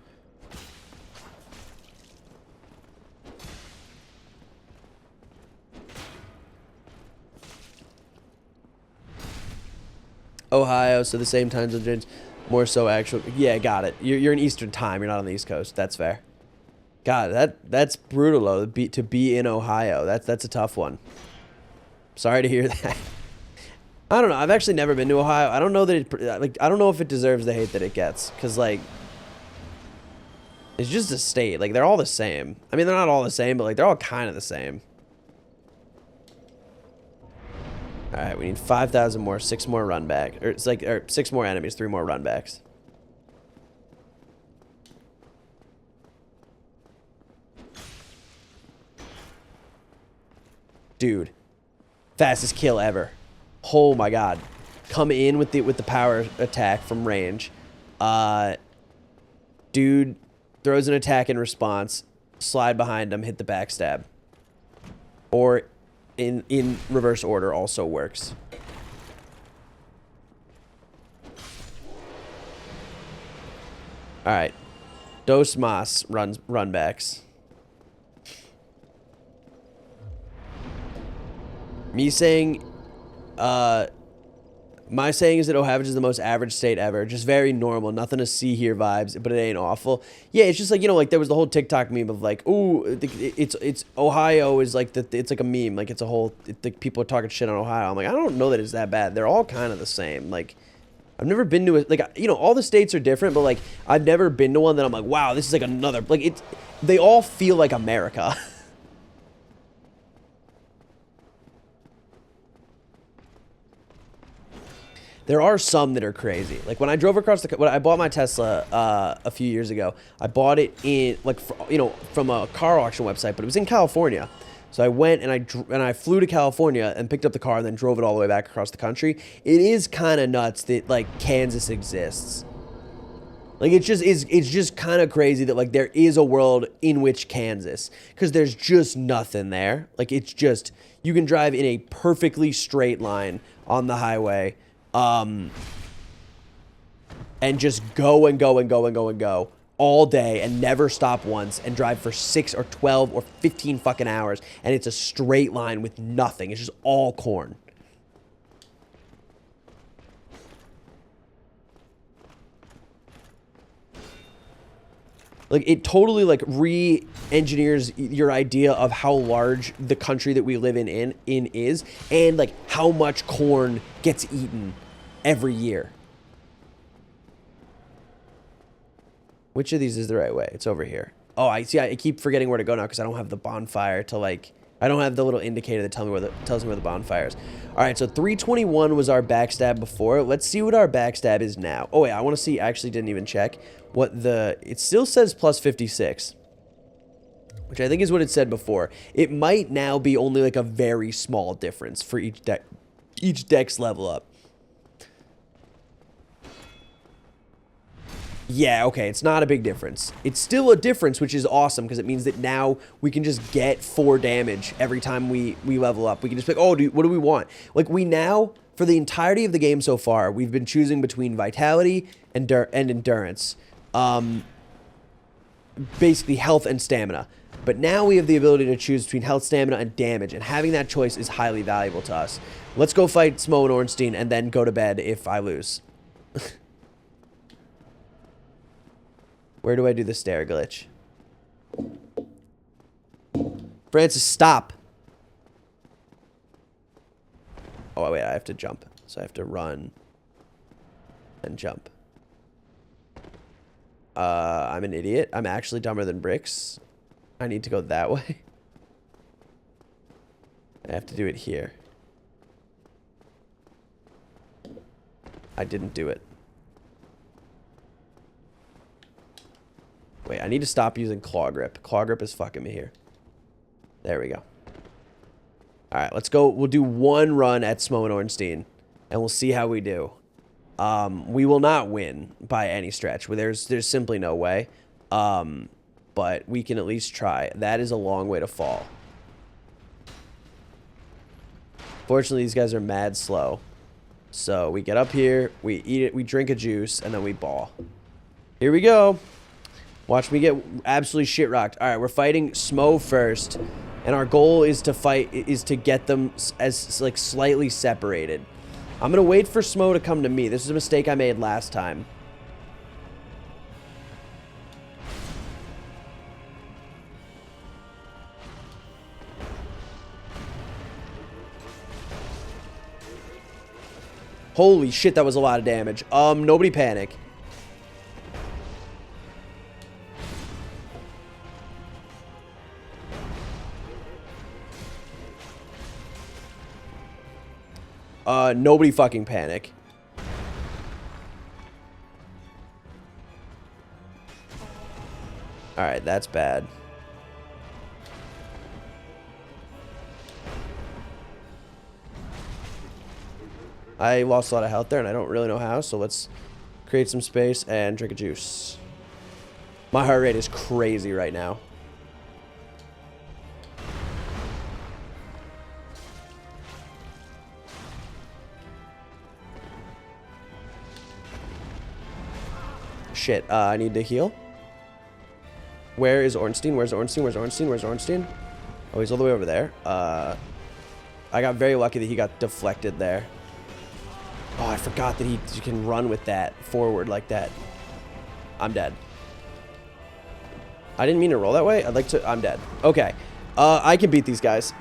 Ohio, so the same time zones, more so actual. Yeah, got it. You're in Eastern time. You're not on the East Coast. That's fair. God, that's brutal though. To be in Ohio, that's a tough one. Sorry to hear that. I don't know. I've actually never been to Ohio. I don't know that I don't know if it deserves the hate that it gets, because like it's just a state. Like, they're all the same. I mean, they're not all the same, but like they're all kind of the same. All right, we need 5,000 more, 6 more run back, or it's like 6 more enemies, 3 more run backs. Dude, fastest kill ever. Oh my god. Come in with the power attack from range. Dude throws an attack in response. Slide behind him, hit the backstab. or in reverse order also works. All right, dos mas runbacks. Me saying, my saying is that O'Havage is the most average state ever. Just very normal. Nothing to see here vibes, but it ain't awful. Yeah, it's just like, you know, like there was the whole TikTok meme of like, ooh, it's Ohio is like, it's like a meme. Like it's a whole, like people are talking shit on Ohio. I'm like, I don't know that it's that bad. They're all kind of the same. Like, I've never been to a, like, you know, all the states are different, but like, I've never been to one that I'm like, wow, this is like another, like they all feel like America. There are some that are crazy. Like when I drove across when I bought my Tesla a few years ago, I bought it in like you know, from a car auction website, but it was in California. So I went and I flew to California and picked up the car and then drove it all the way back across the country. It is kind of nuts that like Kansas exists. Like it's just kind of crazy that like there is a world in which Kansas, because there's just nothing there. Like it's just, you can drive in a perfectly straight line on the highway. And just go and go and go and go and go all day and never stop once and drive for 6 or 12 or 15 fucking hours. And it's a straight line with nothing. It's just all corn. Like it totally like re-engineers your idea of how large the country that we live in is, and like how much corn gets eaten every year. Which of these is the right way? It's over here. Oh, I see. I keep forgetting where to go now because I don't have the bonfire to like. I don't have the little indicator that tells me where the bonfire is. All right, so 321 was our backstab before. Let's see what our backstab is now. Oh wait, I want to see. I actually didn't even check what the. It still says plus 56, which I think is what it said before. It might now be only like a very small difference for each deck's level up. Yeah, okay, it's not a big difference. It's still a difference, which is awesome, because it means that now we can just get 4 damage every time we level up. We can just pick, oh, what do we want? Like, we now, for the entirety of the game so far, we've been choosing between vitality and endurance. Basically, health and stamina. But now we have the ability to choose between health, stamina, and damage, and having that choice is highly valuable to us. Let's go fight smough and Ornstein, and then go to bed if I lose. Where do I do the stair glitch? Francis, stop. Oh, wait, I have to jump. So I have to run and jump. I'm an idiot. I'm actually dumber than bricks. I need to go that way. I have to do it here. I didn't do it. Wait, I need to stop using claw grip. Claw grip is fucking me here. There we go. Alright, let's go. We'll do one run at smough and Ornstein, and we'll see how we do. We will not win by any stretch. There's simply no way. But we can at least try. That is a long way to fall. Fortunately, these guys are mad slow. So we get up here, we eat it, we drink a juice, and then we ball. Here we go. Watch me get absolutely shit rocked. All right, we're fighting smough first, and our goal is to get them as like slightly separated. I'm gonna wait for smough to come to me. This is a mistake I made last time. Holy shit, that was a lot of damage. Nobody panic. Nobody fucking panic. Alright, that's bad. I lost a lot of health there, and I don't really know how, so let's create some space and drink a juice. My heart rate is crazy right now. Shit, I need to heal. Where is Ornstein? Where's Ornstein? Where's Ornstein? Where's Ornstein? Oh, he's all the way over there. I got very lucky that he got deflected there. Oh, I forgot that he can run with that forward like that. I'm dead. I didn't mean to roll that way. I'd like to... I'm dead. Okay. I can beat these guys.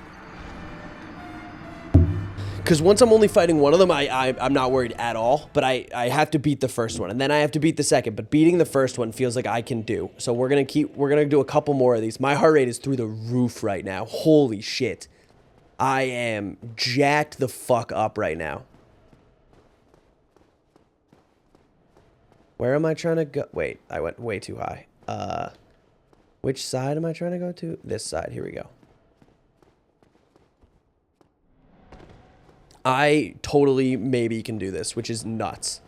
Because once I'm only fighting one of them, I'm not worried at all. But I have to beat the first one. And then I have to beat the second. But beating the first one feels like I can do. So we're going to do a couple more of these. My heart rate is through the roof right now. Holy shit. I am jacked the fuck up right now. Where am I trying to go? Wait, I went way too high. Which side am I trying to go to? This side. Here we go. I totally maybe can do this, which is nuts.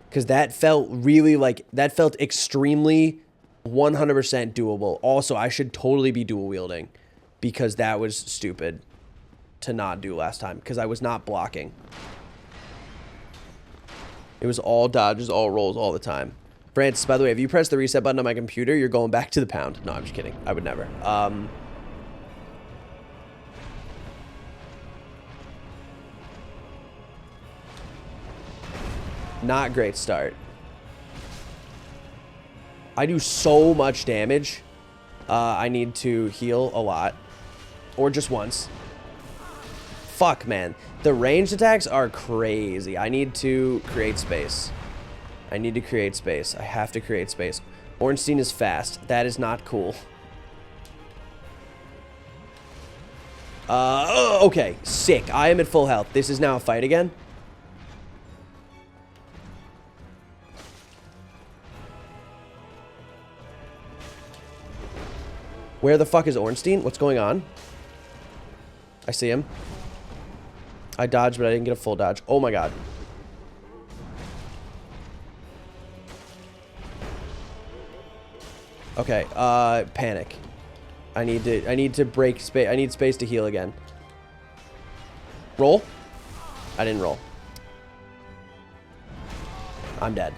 Because that felt really like... That felt extremely 100% doable. Also, I should totally be dual wielding. Because that was stupid to not do last time. Because I was not blocking. It was all dodges, all rolls, all the time. Francis, by the way, if you press the reset button on my computer, you're going back to the pound. No, I'm just kidding. I would never. Not great start. I do so much damage. I need to heal a lot. Or just once. Fuck, man. The ranged attacks are crazy. I need to create space. I need to create space. I have to create space. Ornstein is fast. That is not cool. Okay. Sick. I am at full health. This is now a fight again. Where the fuck is Ornstein? What's going on? I see him. I dodged, but I didn't get a full dodge. Oh my god. Okay, panic. I need to break space. I need space to heal again. Roll? I didn't roll. I'm dead.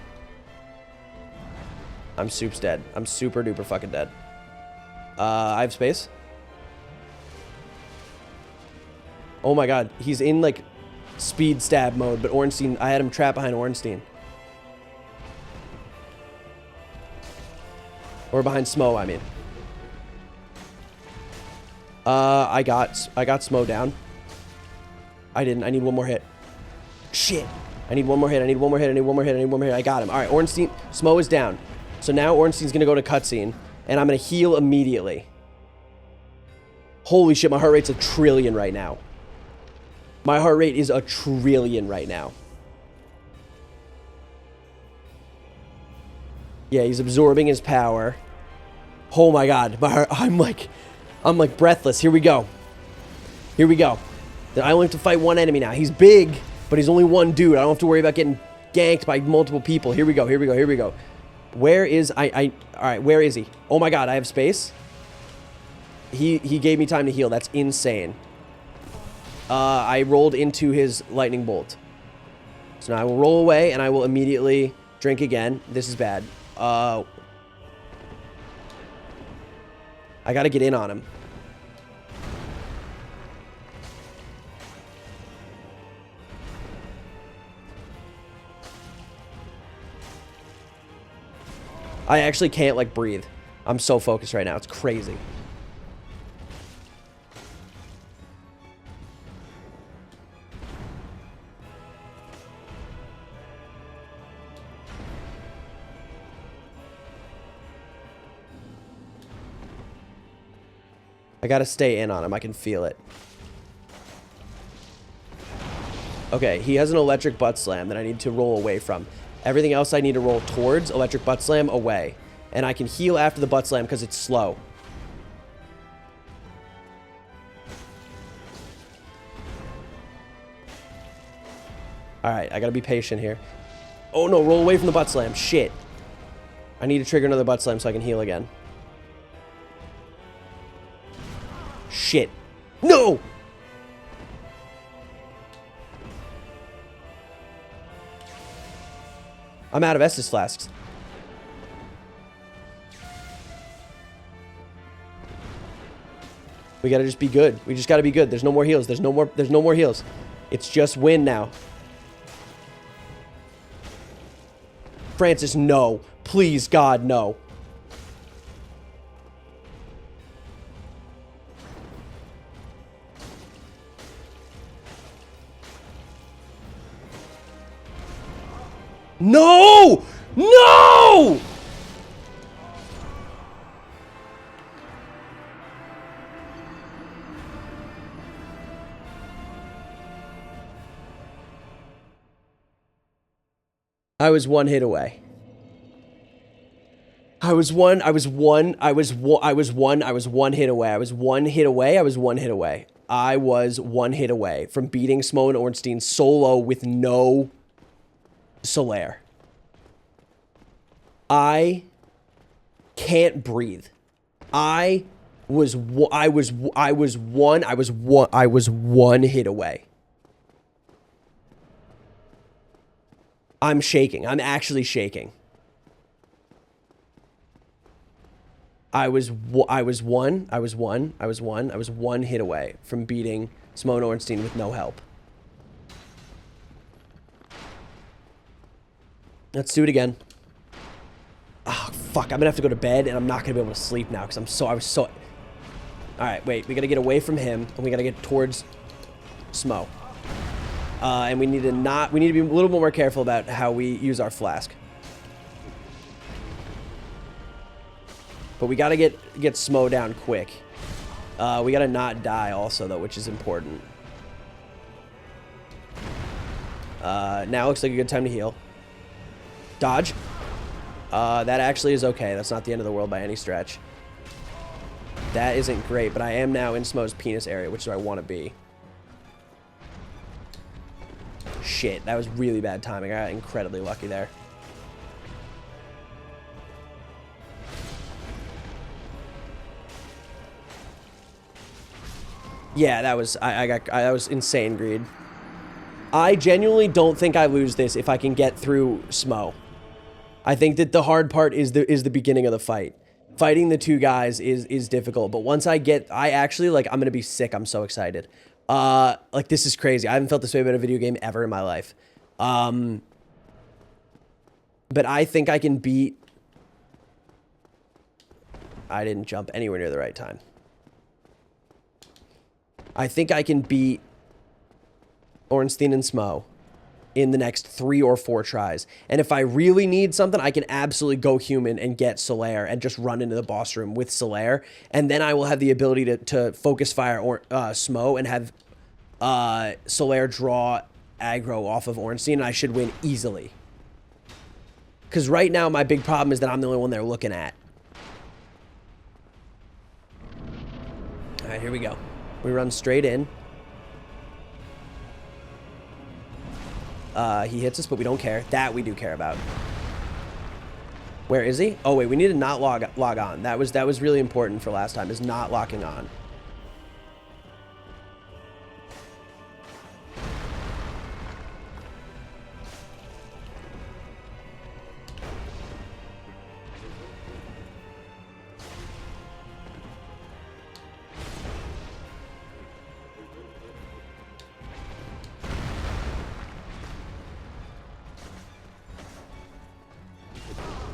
I'm soups dead. I'm super duper fucking dead. I have space. Oh my god, he's in like speed stab mode, but Ornstein, I had him trapped behind Ornstein. Or behind smough, I mean. I got smough down. I didn't. I need one more hit. Shit. I need one more hit. I need one more hit. I need one more hit. I need one more hit. I got him. All right, Ornstein. Smough is down. So now Ornstein's going to go to cutscene, and I'm going to heal immediately. Holy shit, my heart rate's 1 trillion right now. My heart rate is 1 trillion right now. Yeah, he's absorbing his power. Oh my god, my heart, I'm like breathless. Here we go. Here we go. I only have to fight one enemy now. He's big, but he's only one dude. I don't have to worry about getting ganked by multiple people. Here we go. Here we go. Here we go. Where is all right, where is he? Oh my god, I have space. He gave me time to heal. That's insane. I rolled into his lightning bolt. So now I will roll away and I will immediately drink again. This is bad. I gotta get in on him. I actually can't, like, breathe. I'm so focused right now. It's crazy. I gotta stay in on him. I can feel it. Okay, he has an electric butt slam that I need to roll away from. Everything else I need to roll towards, electric butt slam, away. And I can heal after the butt slam because it's slow. Alright, I gotta be patient here. Oh no, roll away from the butt slam. Shit. I need to trigger another butt slam so I can heal again. Shit. No! I'm out of Estus flasks. We gotta just be good. We just gotta be good. There's no more heals. There's no more heals. It's just win now. Francis, no. Please, God, no. No! No! I was one hit away. I was one hit away. I was one hit away from beating smough and Ornstein solo with no Solaire. I can't breathe. I was one hit away. I'm shaking. I'm actually shaking. I was one hit away from beating smough and Ornstein with no help. Let's do it again. Oh, fuck. I'm gonna have to go to bed, and I'm not gonna be able to sleep now, because I was so... Alright, wait. We gotta get away from him, and we gotta get towards smough. And we need to be a little more careful about how we use our flask. But we gotta get smough down quick. We gotta not die also, though, which is important. Now looks like a good time to heal. Dodge. That actually is okay. That's not the end of the world by any stretch. That isn't great, but I am now in smough's penis area, which is where I want to be. Shit, that was really bad timing. I got incredibly lucky there. Yeah, that was that was insane greed. I genuinely don't think I lose this if I can get through smough. I think that the hard part is the beginning of the fight. Fighting the two guys is difficult, but once I actually, like, I'm gonna be sick. I'm so excited. Like, this is crazy. I haven't felt this way about a video game ever in my life. But I think I can beat... I didn't jump anywhere near the right time. I think I can beat Ornstein and smough in the next 3 or 4 tries. And if I really need something, I can absolutely go human and get Solaire and just run into the boss room with Solaire. And then I will have the ability to focus fire smough and have Solaire draw aggro off of Ornstein, and I should win easily. Because right now, my big problem is that I'm the only one they're looking at. Alright, here we go. We run straight in. He hits us, but we don't care. That we do care about. Where is he? Oh, wait, we need to not log on. That was really important for last time, is not locking on.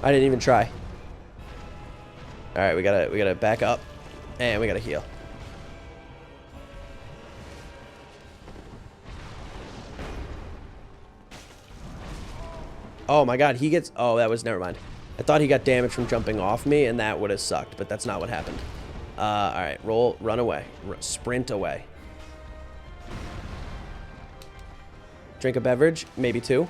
I didn't even try. All right, we gotta back up, and we gotta heal. Oh my God, he gets. Oh, that was never mind. I thought he got damage from jumping off me, and that would have sucked, but that's not what happened. All right, run away, sprint away. Drink a beverage, maybe 2.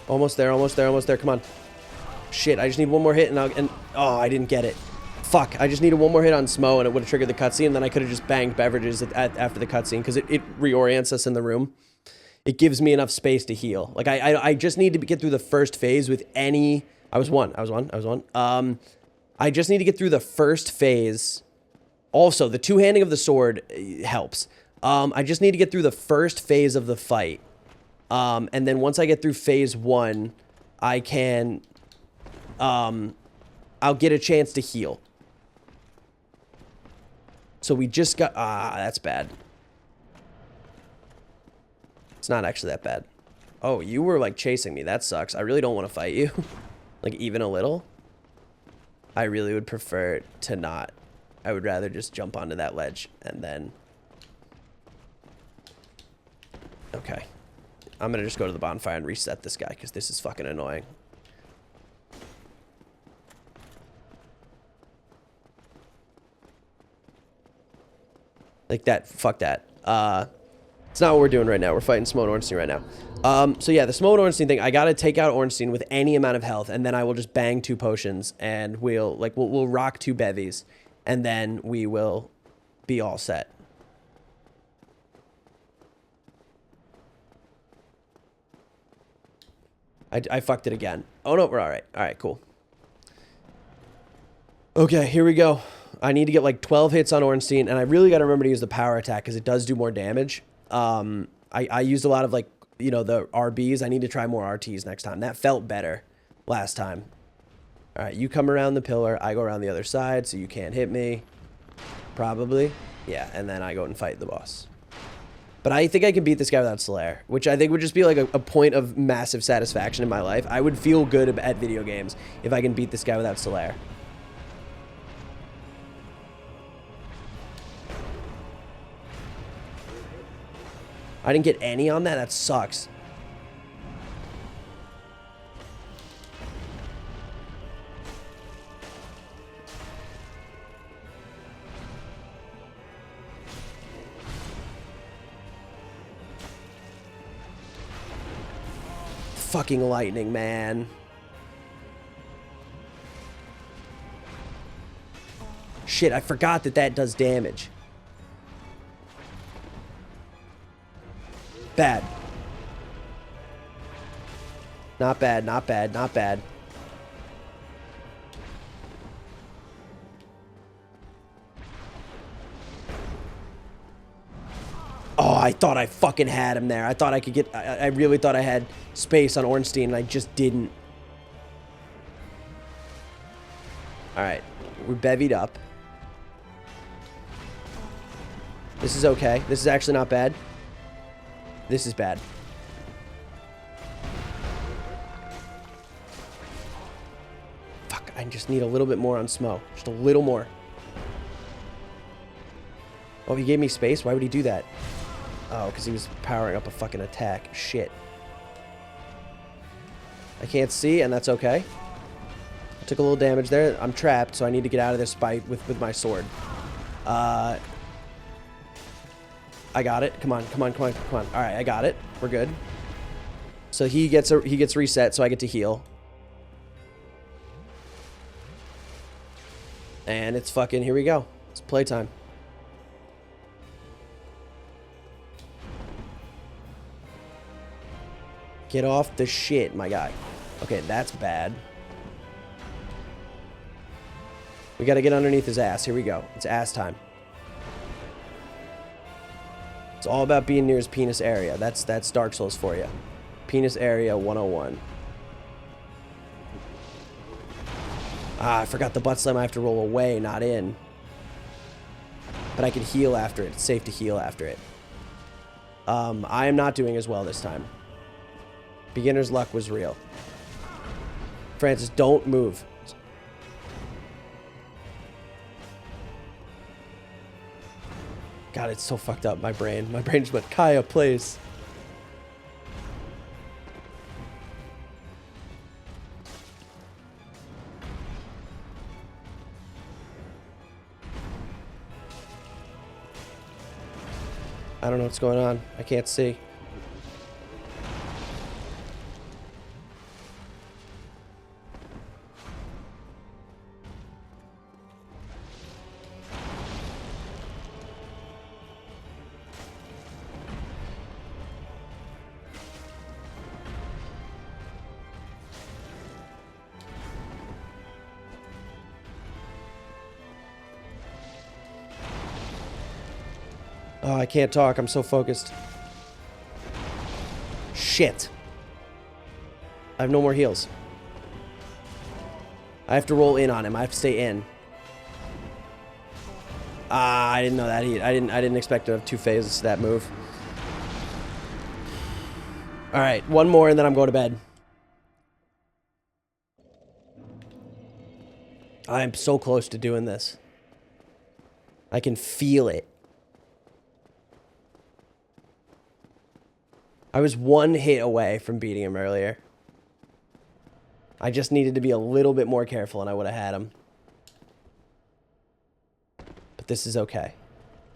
Almost there, almost there, almost there. Come on. Shit, I just need one more hit, and oh, I didn't get it. Fuck, I just needed one more hit on smough, and it would have triggered the cutscene, and then I could have just banged beverages after the cutscene, because it reorients us in the room. it gives me enough space to heal. Like I just need to get through the first phase with any. I was one. I just need to get through the first phase. Also, the two-handing of the sword helps. I just need to get through the first phase of the fight. And then once I get through phase 1, I can, I'll get a chance to heal. So we just got, that's bad. It's not actually that bad. Oh, you were like chasing me. That sucks. I really don't want to fight you. Like even a little. I really would prefer to not. I would rather just jump onto that ledge and then. Okay. I'm gonna just go to the bonfire and reset this guy because this is fucking annoying. Like that, fuck that. It's not what we're doing right now. We're fighting smough and ornstein right now. So yeah, the smough and ornstein thing, I gotta take out ornstein with any amount of health, and then I will just bang 2 potions, and we'll rock 2 bevies, and then we will be all set. I fucked it again. Oh no, we're alright. Alright, cool. Okay, here we go. I need to get like 12 hits on ornstein, and I really gotta remember to use the power attack because it does do more damage. I used a lot of like, you know, the RBs. I need to try more RTs next time. That felt better last time. Alright, you come around the pillar. I go around the other side, so you can't hit me. Probably. Yeah, and then I go and fight the boss. But I think I can beat this guy without Slayer, which I think would just be like a point of massive satisfaction in my life. I would feel good at video games if I can beat this guy without Slayer. I didn't get any on that? That sucks. Fucking lightning, man. Shit, I forgot that that does damage. Bad. Not bad, not bad, not bad. Oh, I thought I fucking had him there. I thought I could get... I really thought I had space on ornstein, and I just didn't. Alright. We're bevied up. This is okay. This is actually not bad. This is bad. Fuck, I just need a little bit more on smough. Just a little more. Oh, he gave me space? Why would he do that? Oh, because he was powering up a fucking attack. Shit. I can't see, and that's okay. I took a little damage there. I'm trapped, so I need to get out of this fight with my sword. I got it. Come on, come on, come on, come on. All right, I got it. We're good. So he gets reset, so I get to heal. And it's fucking, here we go. It's playtime. Get off the shit, my guy. Okay, that's bad. We gotta get underneath his ass. Here we go. It's ass time. It's all about being near his penis area. That's Dark Souls for you. Penis area 101. Ah, I forgot the butt slam. I have to roll away, not in. But I can heal after it. It's safe to heal after it. I am not doing as well this time. Beginner's luck was real. Francis, don't move. God, it's so fucked up, my brain. My brain just went, Kaya, please. I don't know what's going on. I can't see. Oh, I can't talk. I'm so focused. Shit. I have no more heals. I have to roll in on him. I have to stay in. Ah, I didn't know that. I didn't expect to have 2 phases to that move. All right, one more and then I'm going to bed. I'm so close to doing this. I can feel it. I was 1 hit away from beating him earlier. I just needed to be a little bit more careful and I would have had him. But this is okay.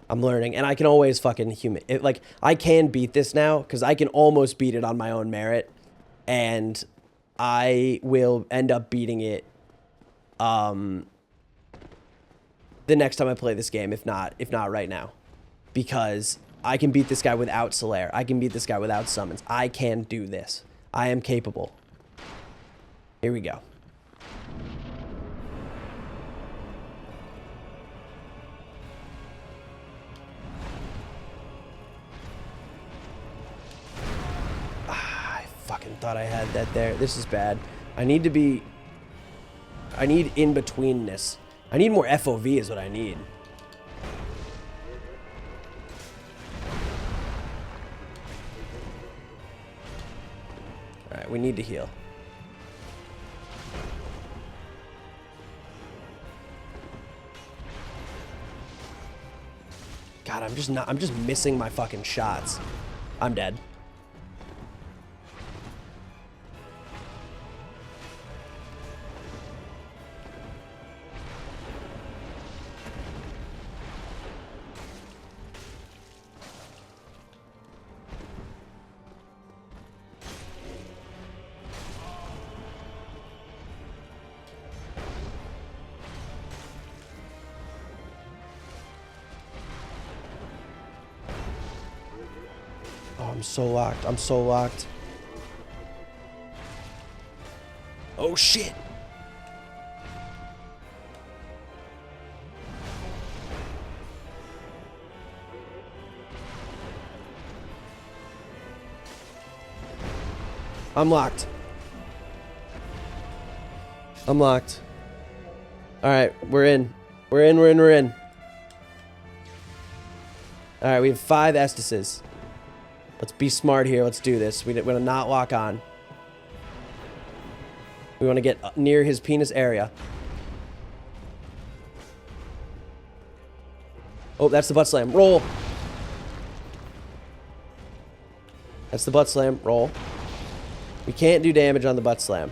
I'm learning, and I can always fucking like, I can beat this now, because I can almost beat it on my own merit, and I will end up beating it, the next time I play this game, if not right now. Because I can beat this guy without Solaire. I can beat this guy without summons. I can do this. I am capable. Here we go. Thought I had that there. This is bad. I need in-betweenness. I need more FOV is what I need. Alright, we need to heal. God, I'm just missing my fucking shots. I'm dead. I'm so locked. I'm so locked. Oh, shit. I'm locked. I'm locked. All right, we're in. We're in. All right, we have 5 Estises. Let's be smart here. Let's do this. We want to not lock on. We want to get near his penis area. Oh, that's the butt slam. Roll. That's the butt slam. Roll. We can't do damage on the butt slam.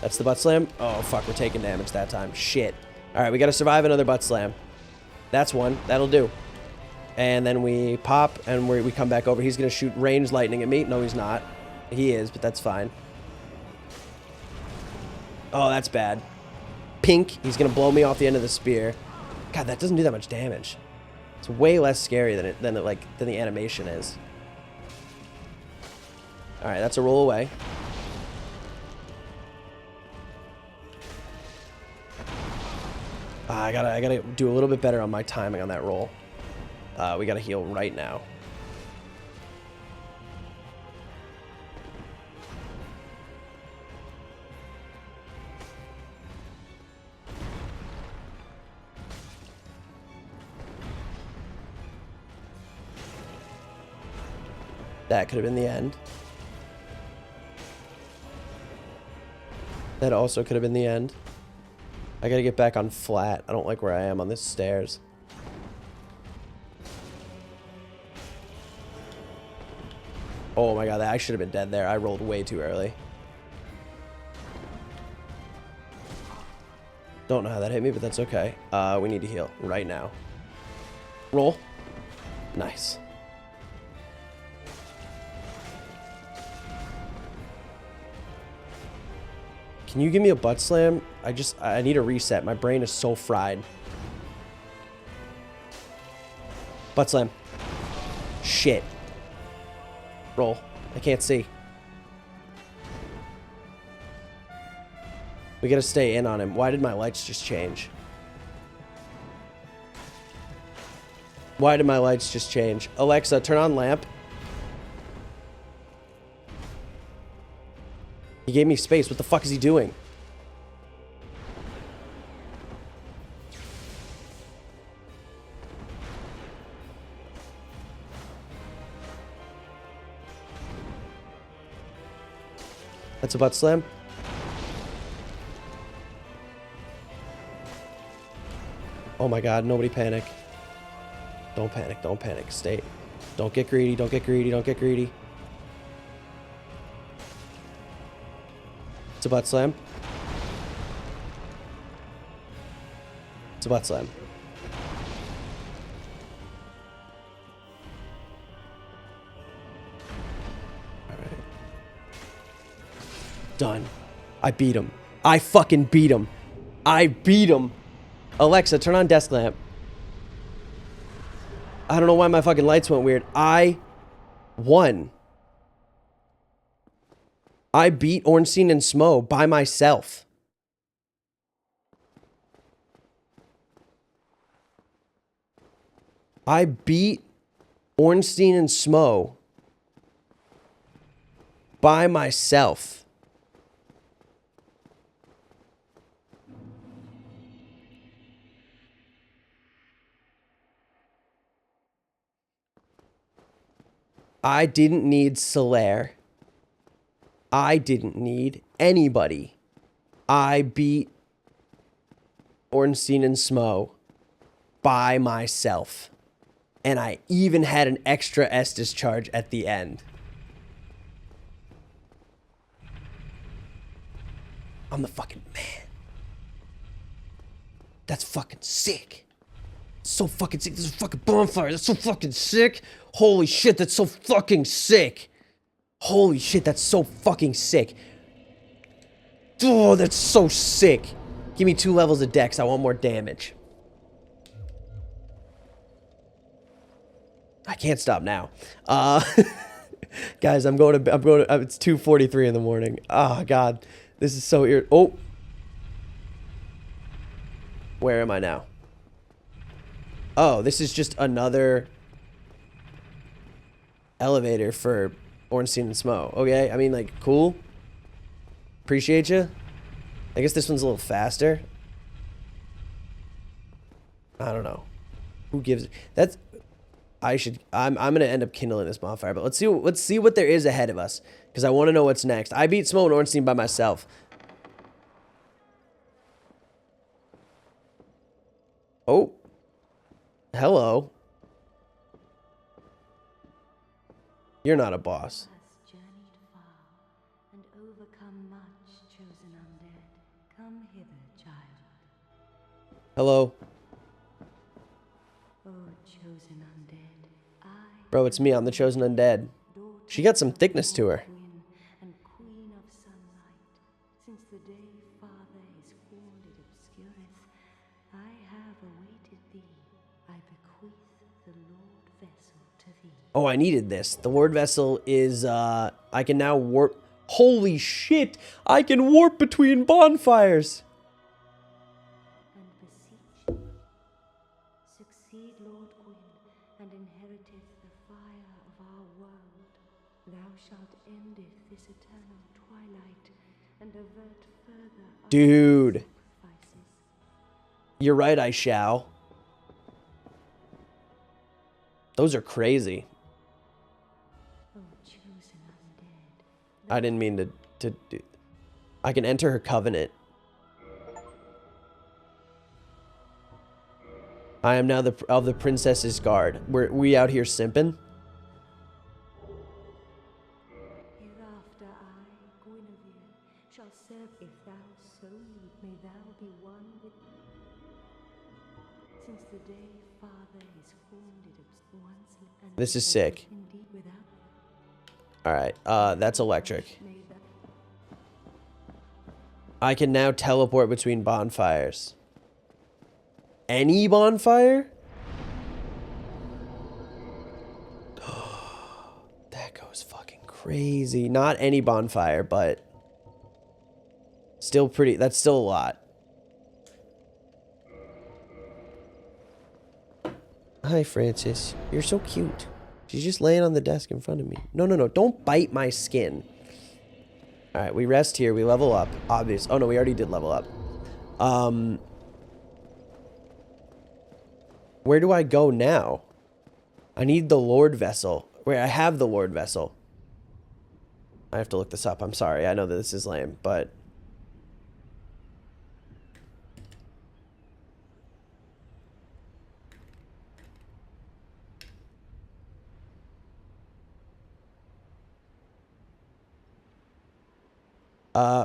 That's the butt slam. Oh, fuck. We're taking damage that time. Shit. All right, we got to survive another butt slam. That's one. That'll do. And then we pop, and we come back over. He's going to shoot ranged lightning at me. No, he's not. He is, but that's fine. Oh, that's bad. Pink. He's going to blow me off the end of the spear. God, that doesn't do that much damage. It's way less scary than the animation is. All right, that's a roll away. I gotta do a little bit better on my timing on that roll. We gotta heal right now. That could have been the end. That also could have been the end. I gotta get back on flat. I don't like where I am on this stairs. Oh my god, I should have been dead there. I rolled way too early. Don't know how that hit me, but that's okay. We need to heal right now. Roll. Nice. Can you give me a butt slam? I need a reset. My brain is so fried. Butt slam. Shit. Roll. I can't see. We gotta stay in on him. Why did my lights just change? Why did my lights just change? Alexa, turn on lamp. He gave me space. What the fuck is he doing? That's a butt slam. Oh my god, nobody panic. Don't panic, don't panic. Stay. Don't get greedy, don't get greedy, don't get greedy. It's a butt slam. It's a butt slam. Alright. Done. I beat him. I fucking beat him. I beat him. Alexa, turn on desk lamp. I don't know why my fucking lights went weird. I won. I beat Ornstein and smough by myself. I beat Ornstein and smough by myself. I didn't need Solaire. I didn't need anybody. I beat Ornstein and smough by myself. And I even had an extra Estus charge at the end. I'm the fucking man. That's fucking sick. So fucking sick. This is a fucking bonfire. That's so fucking sick. Holy shit, that's so fucking sick. Holy shit, that's so fucking sick. Oh, that's so sick. Give me 2 levels of dex. I want more damage. I can't stop now. Guys, I'm going to, it's 2:43 in the morning. Oh, God. This is so Oh. Where am I now? Oh, this is just another elevator for Ornstein and smough. Okay, I mean, like, cool. Appreciate you. I guess this one's a little faster. I don't know. Who gives... That's... I'm gonna end up kindling this bonfire, but let's see what there is ahead of us, because I want to know what's next. I beat smough and Ornstein by myself. Oh. Hello. You're not a boss. Hello. Bro, it's me. I'm the chosen undead. She got some thickness to her. Oh, I needed this. The Lord Vessel is, I can now warp. Holy shit! I can warp between bonfires! Succeed, Lord Gwyn, and inheriteth the fire of our world. Thou shalt endeth this eternal twilight, and avert further Dude. sacrifices. You're right, I shall. Those are crazy. I didn't mean to do... I can enter her covenant. I am now of the princess's guard. We out here simping? Hereafter I, Guinevere, shall serve if thou so need. May thou be one with me. Since the day Father is formed, it once and This is sick. indeed without. Alright, that's electric. I can now teleport between bonfires. Any bonfire? That goes fucking crazy. Not any bonfire, but still pretty. That's still a lot. Hi, Francis. You're so cute. She's just laying on the desk in front of me. No, no, no. Don't bite my skin. All right, we rest here. We level up. Obvious. Oh, no, we already did level up. Where do I go now? I need the Lord Vessel. Wait, I have the Lord Vessel. I have to look this up. I'm sorry. I know that this is lame, but...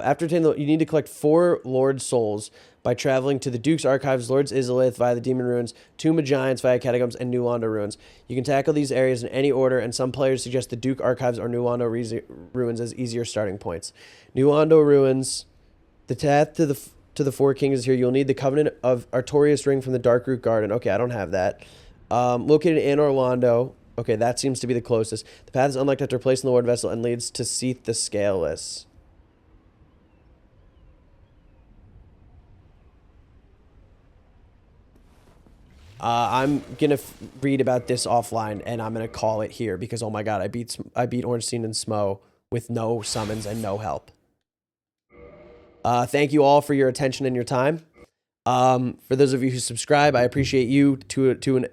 after obtaining you need to collect 4 Lord Souls by traveling to the Duke's Archives, Lord's Izalith via the Demon Ruins, Tomb of Giants via Catacombs, and New Londo Ruins. You can tackle these areas in any order, and some players suggest the Duke Archives or New Londo Ruins as easier starting points. New Londo Ruins, the path to the Four Kings is here. You'll need the Covenant of Artorias Ring from the Darkroot Garden. Okay, I don't have that. Located in Orlando. Okay, that seems to be the closest. The path is unlocked after placing the Lord Vessel and leads to Seath the Scaleless. I'm gonna read about this offline, and I'm gonna call it here because oh my god, I beat Ornstein and smough with no summons and no help. Thank you all for your attention and your time. For those of you who subscribe, I appreciate you to an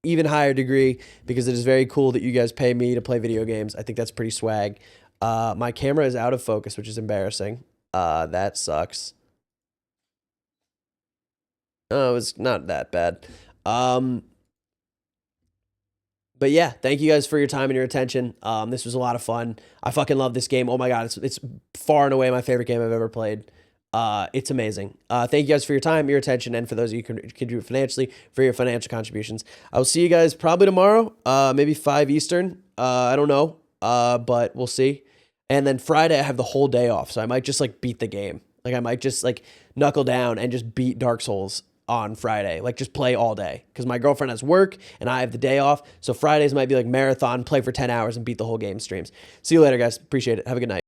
even higher degree because it is very cool that you guys pay me to play video games. I think that's pretty swag. My camera is out of focus, which is embarrassing. That sucks. Oh, it's not that bad. But yeah, thank you guys for your time and your attention. This was a lot of fun. I fucking love this game. Oh my god, it's far and away my favorite game I've ever played. It's amazing. Thank you guys for your time, your attention, and for those of you who can contribute financially, for your financial contributions. I will see you guys probably tomorrow, maybe 5 Eastern. I don't know, but we'll see. And then Friday, I have the whole day off, so I might just like beat the game. Like I might just like knuckle down and just beat Dark Souls on Friday, like just play all day because my girlfriend has work and I have the day off. So Fridays might be like marathon, play for 10 hours and beat the whole game streams. See you later, guys. Appreciate it. Have a good night.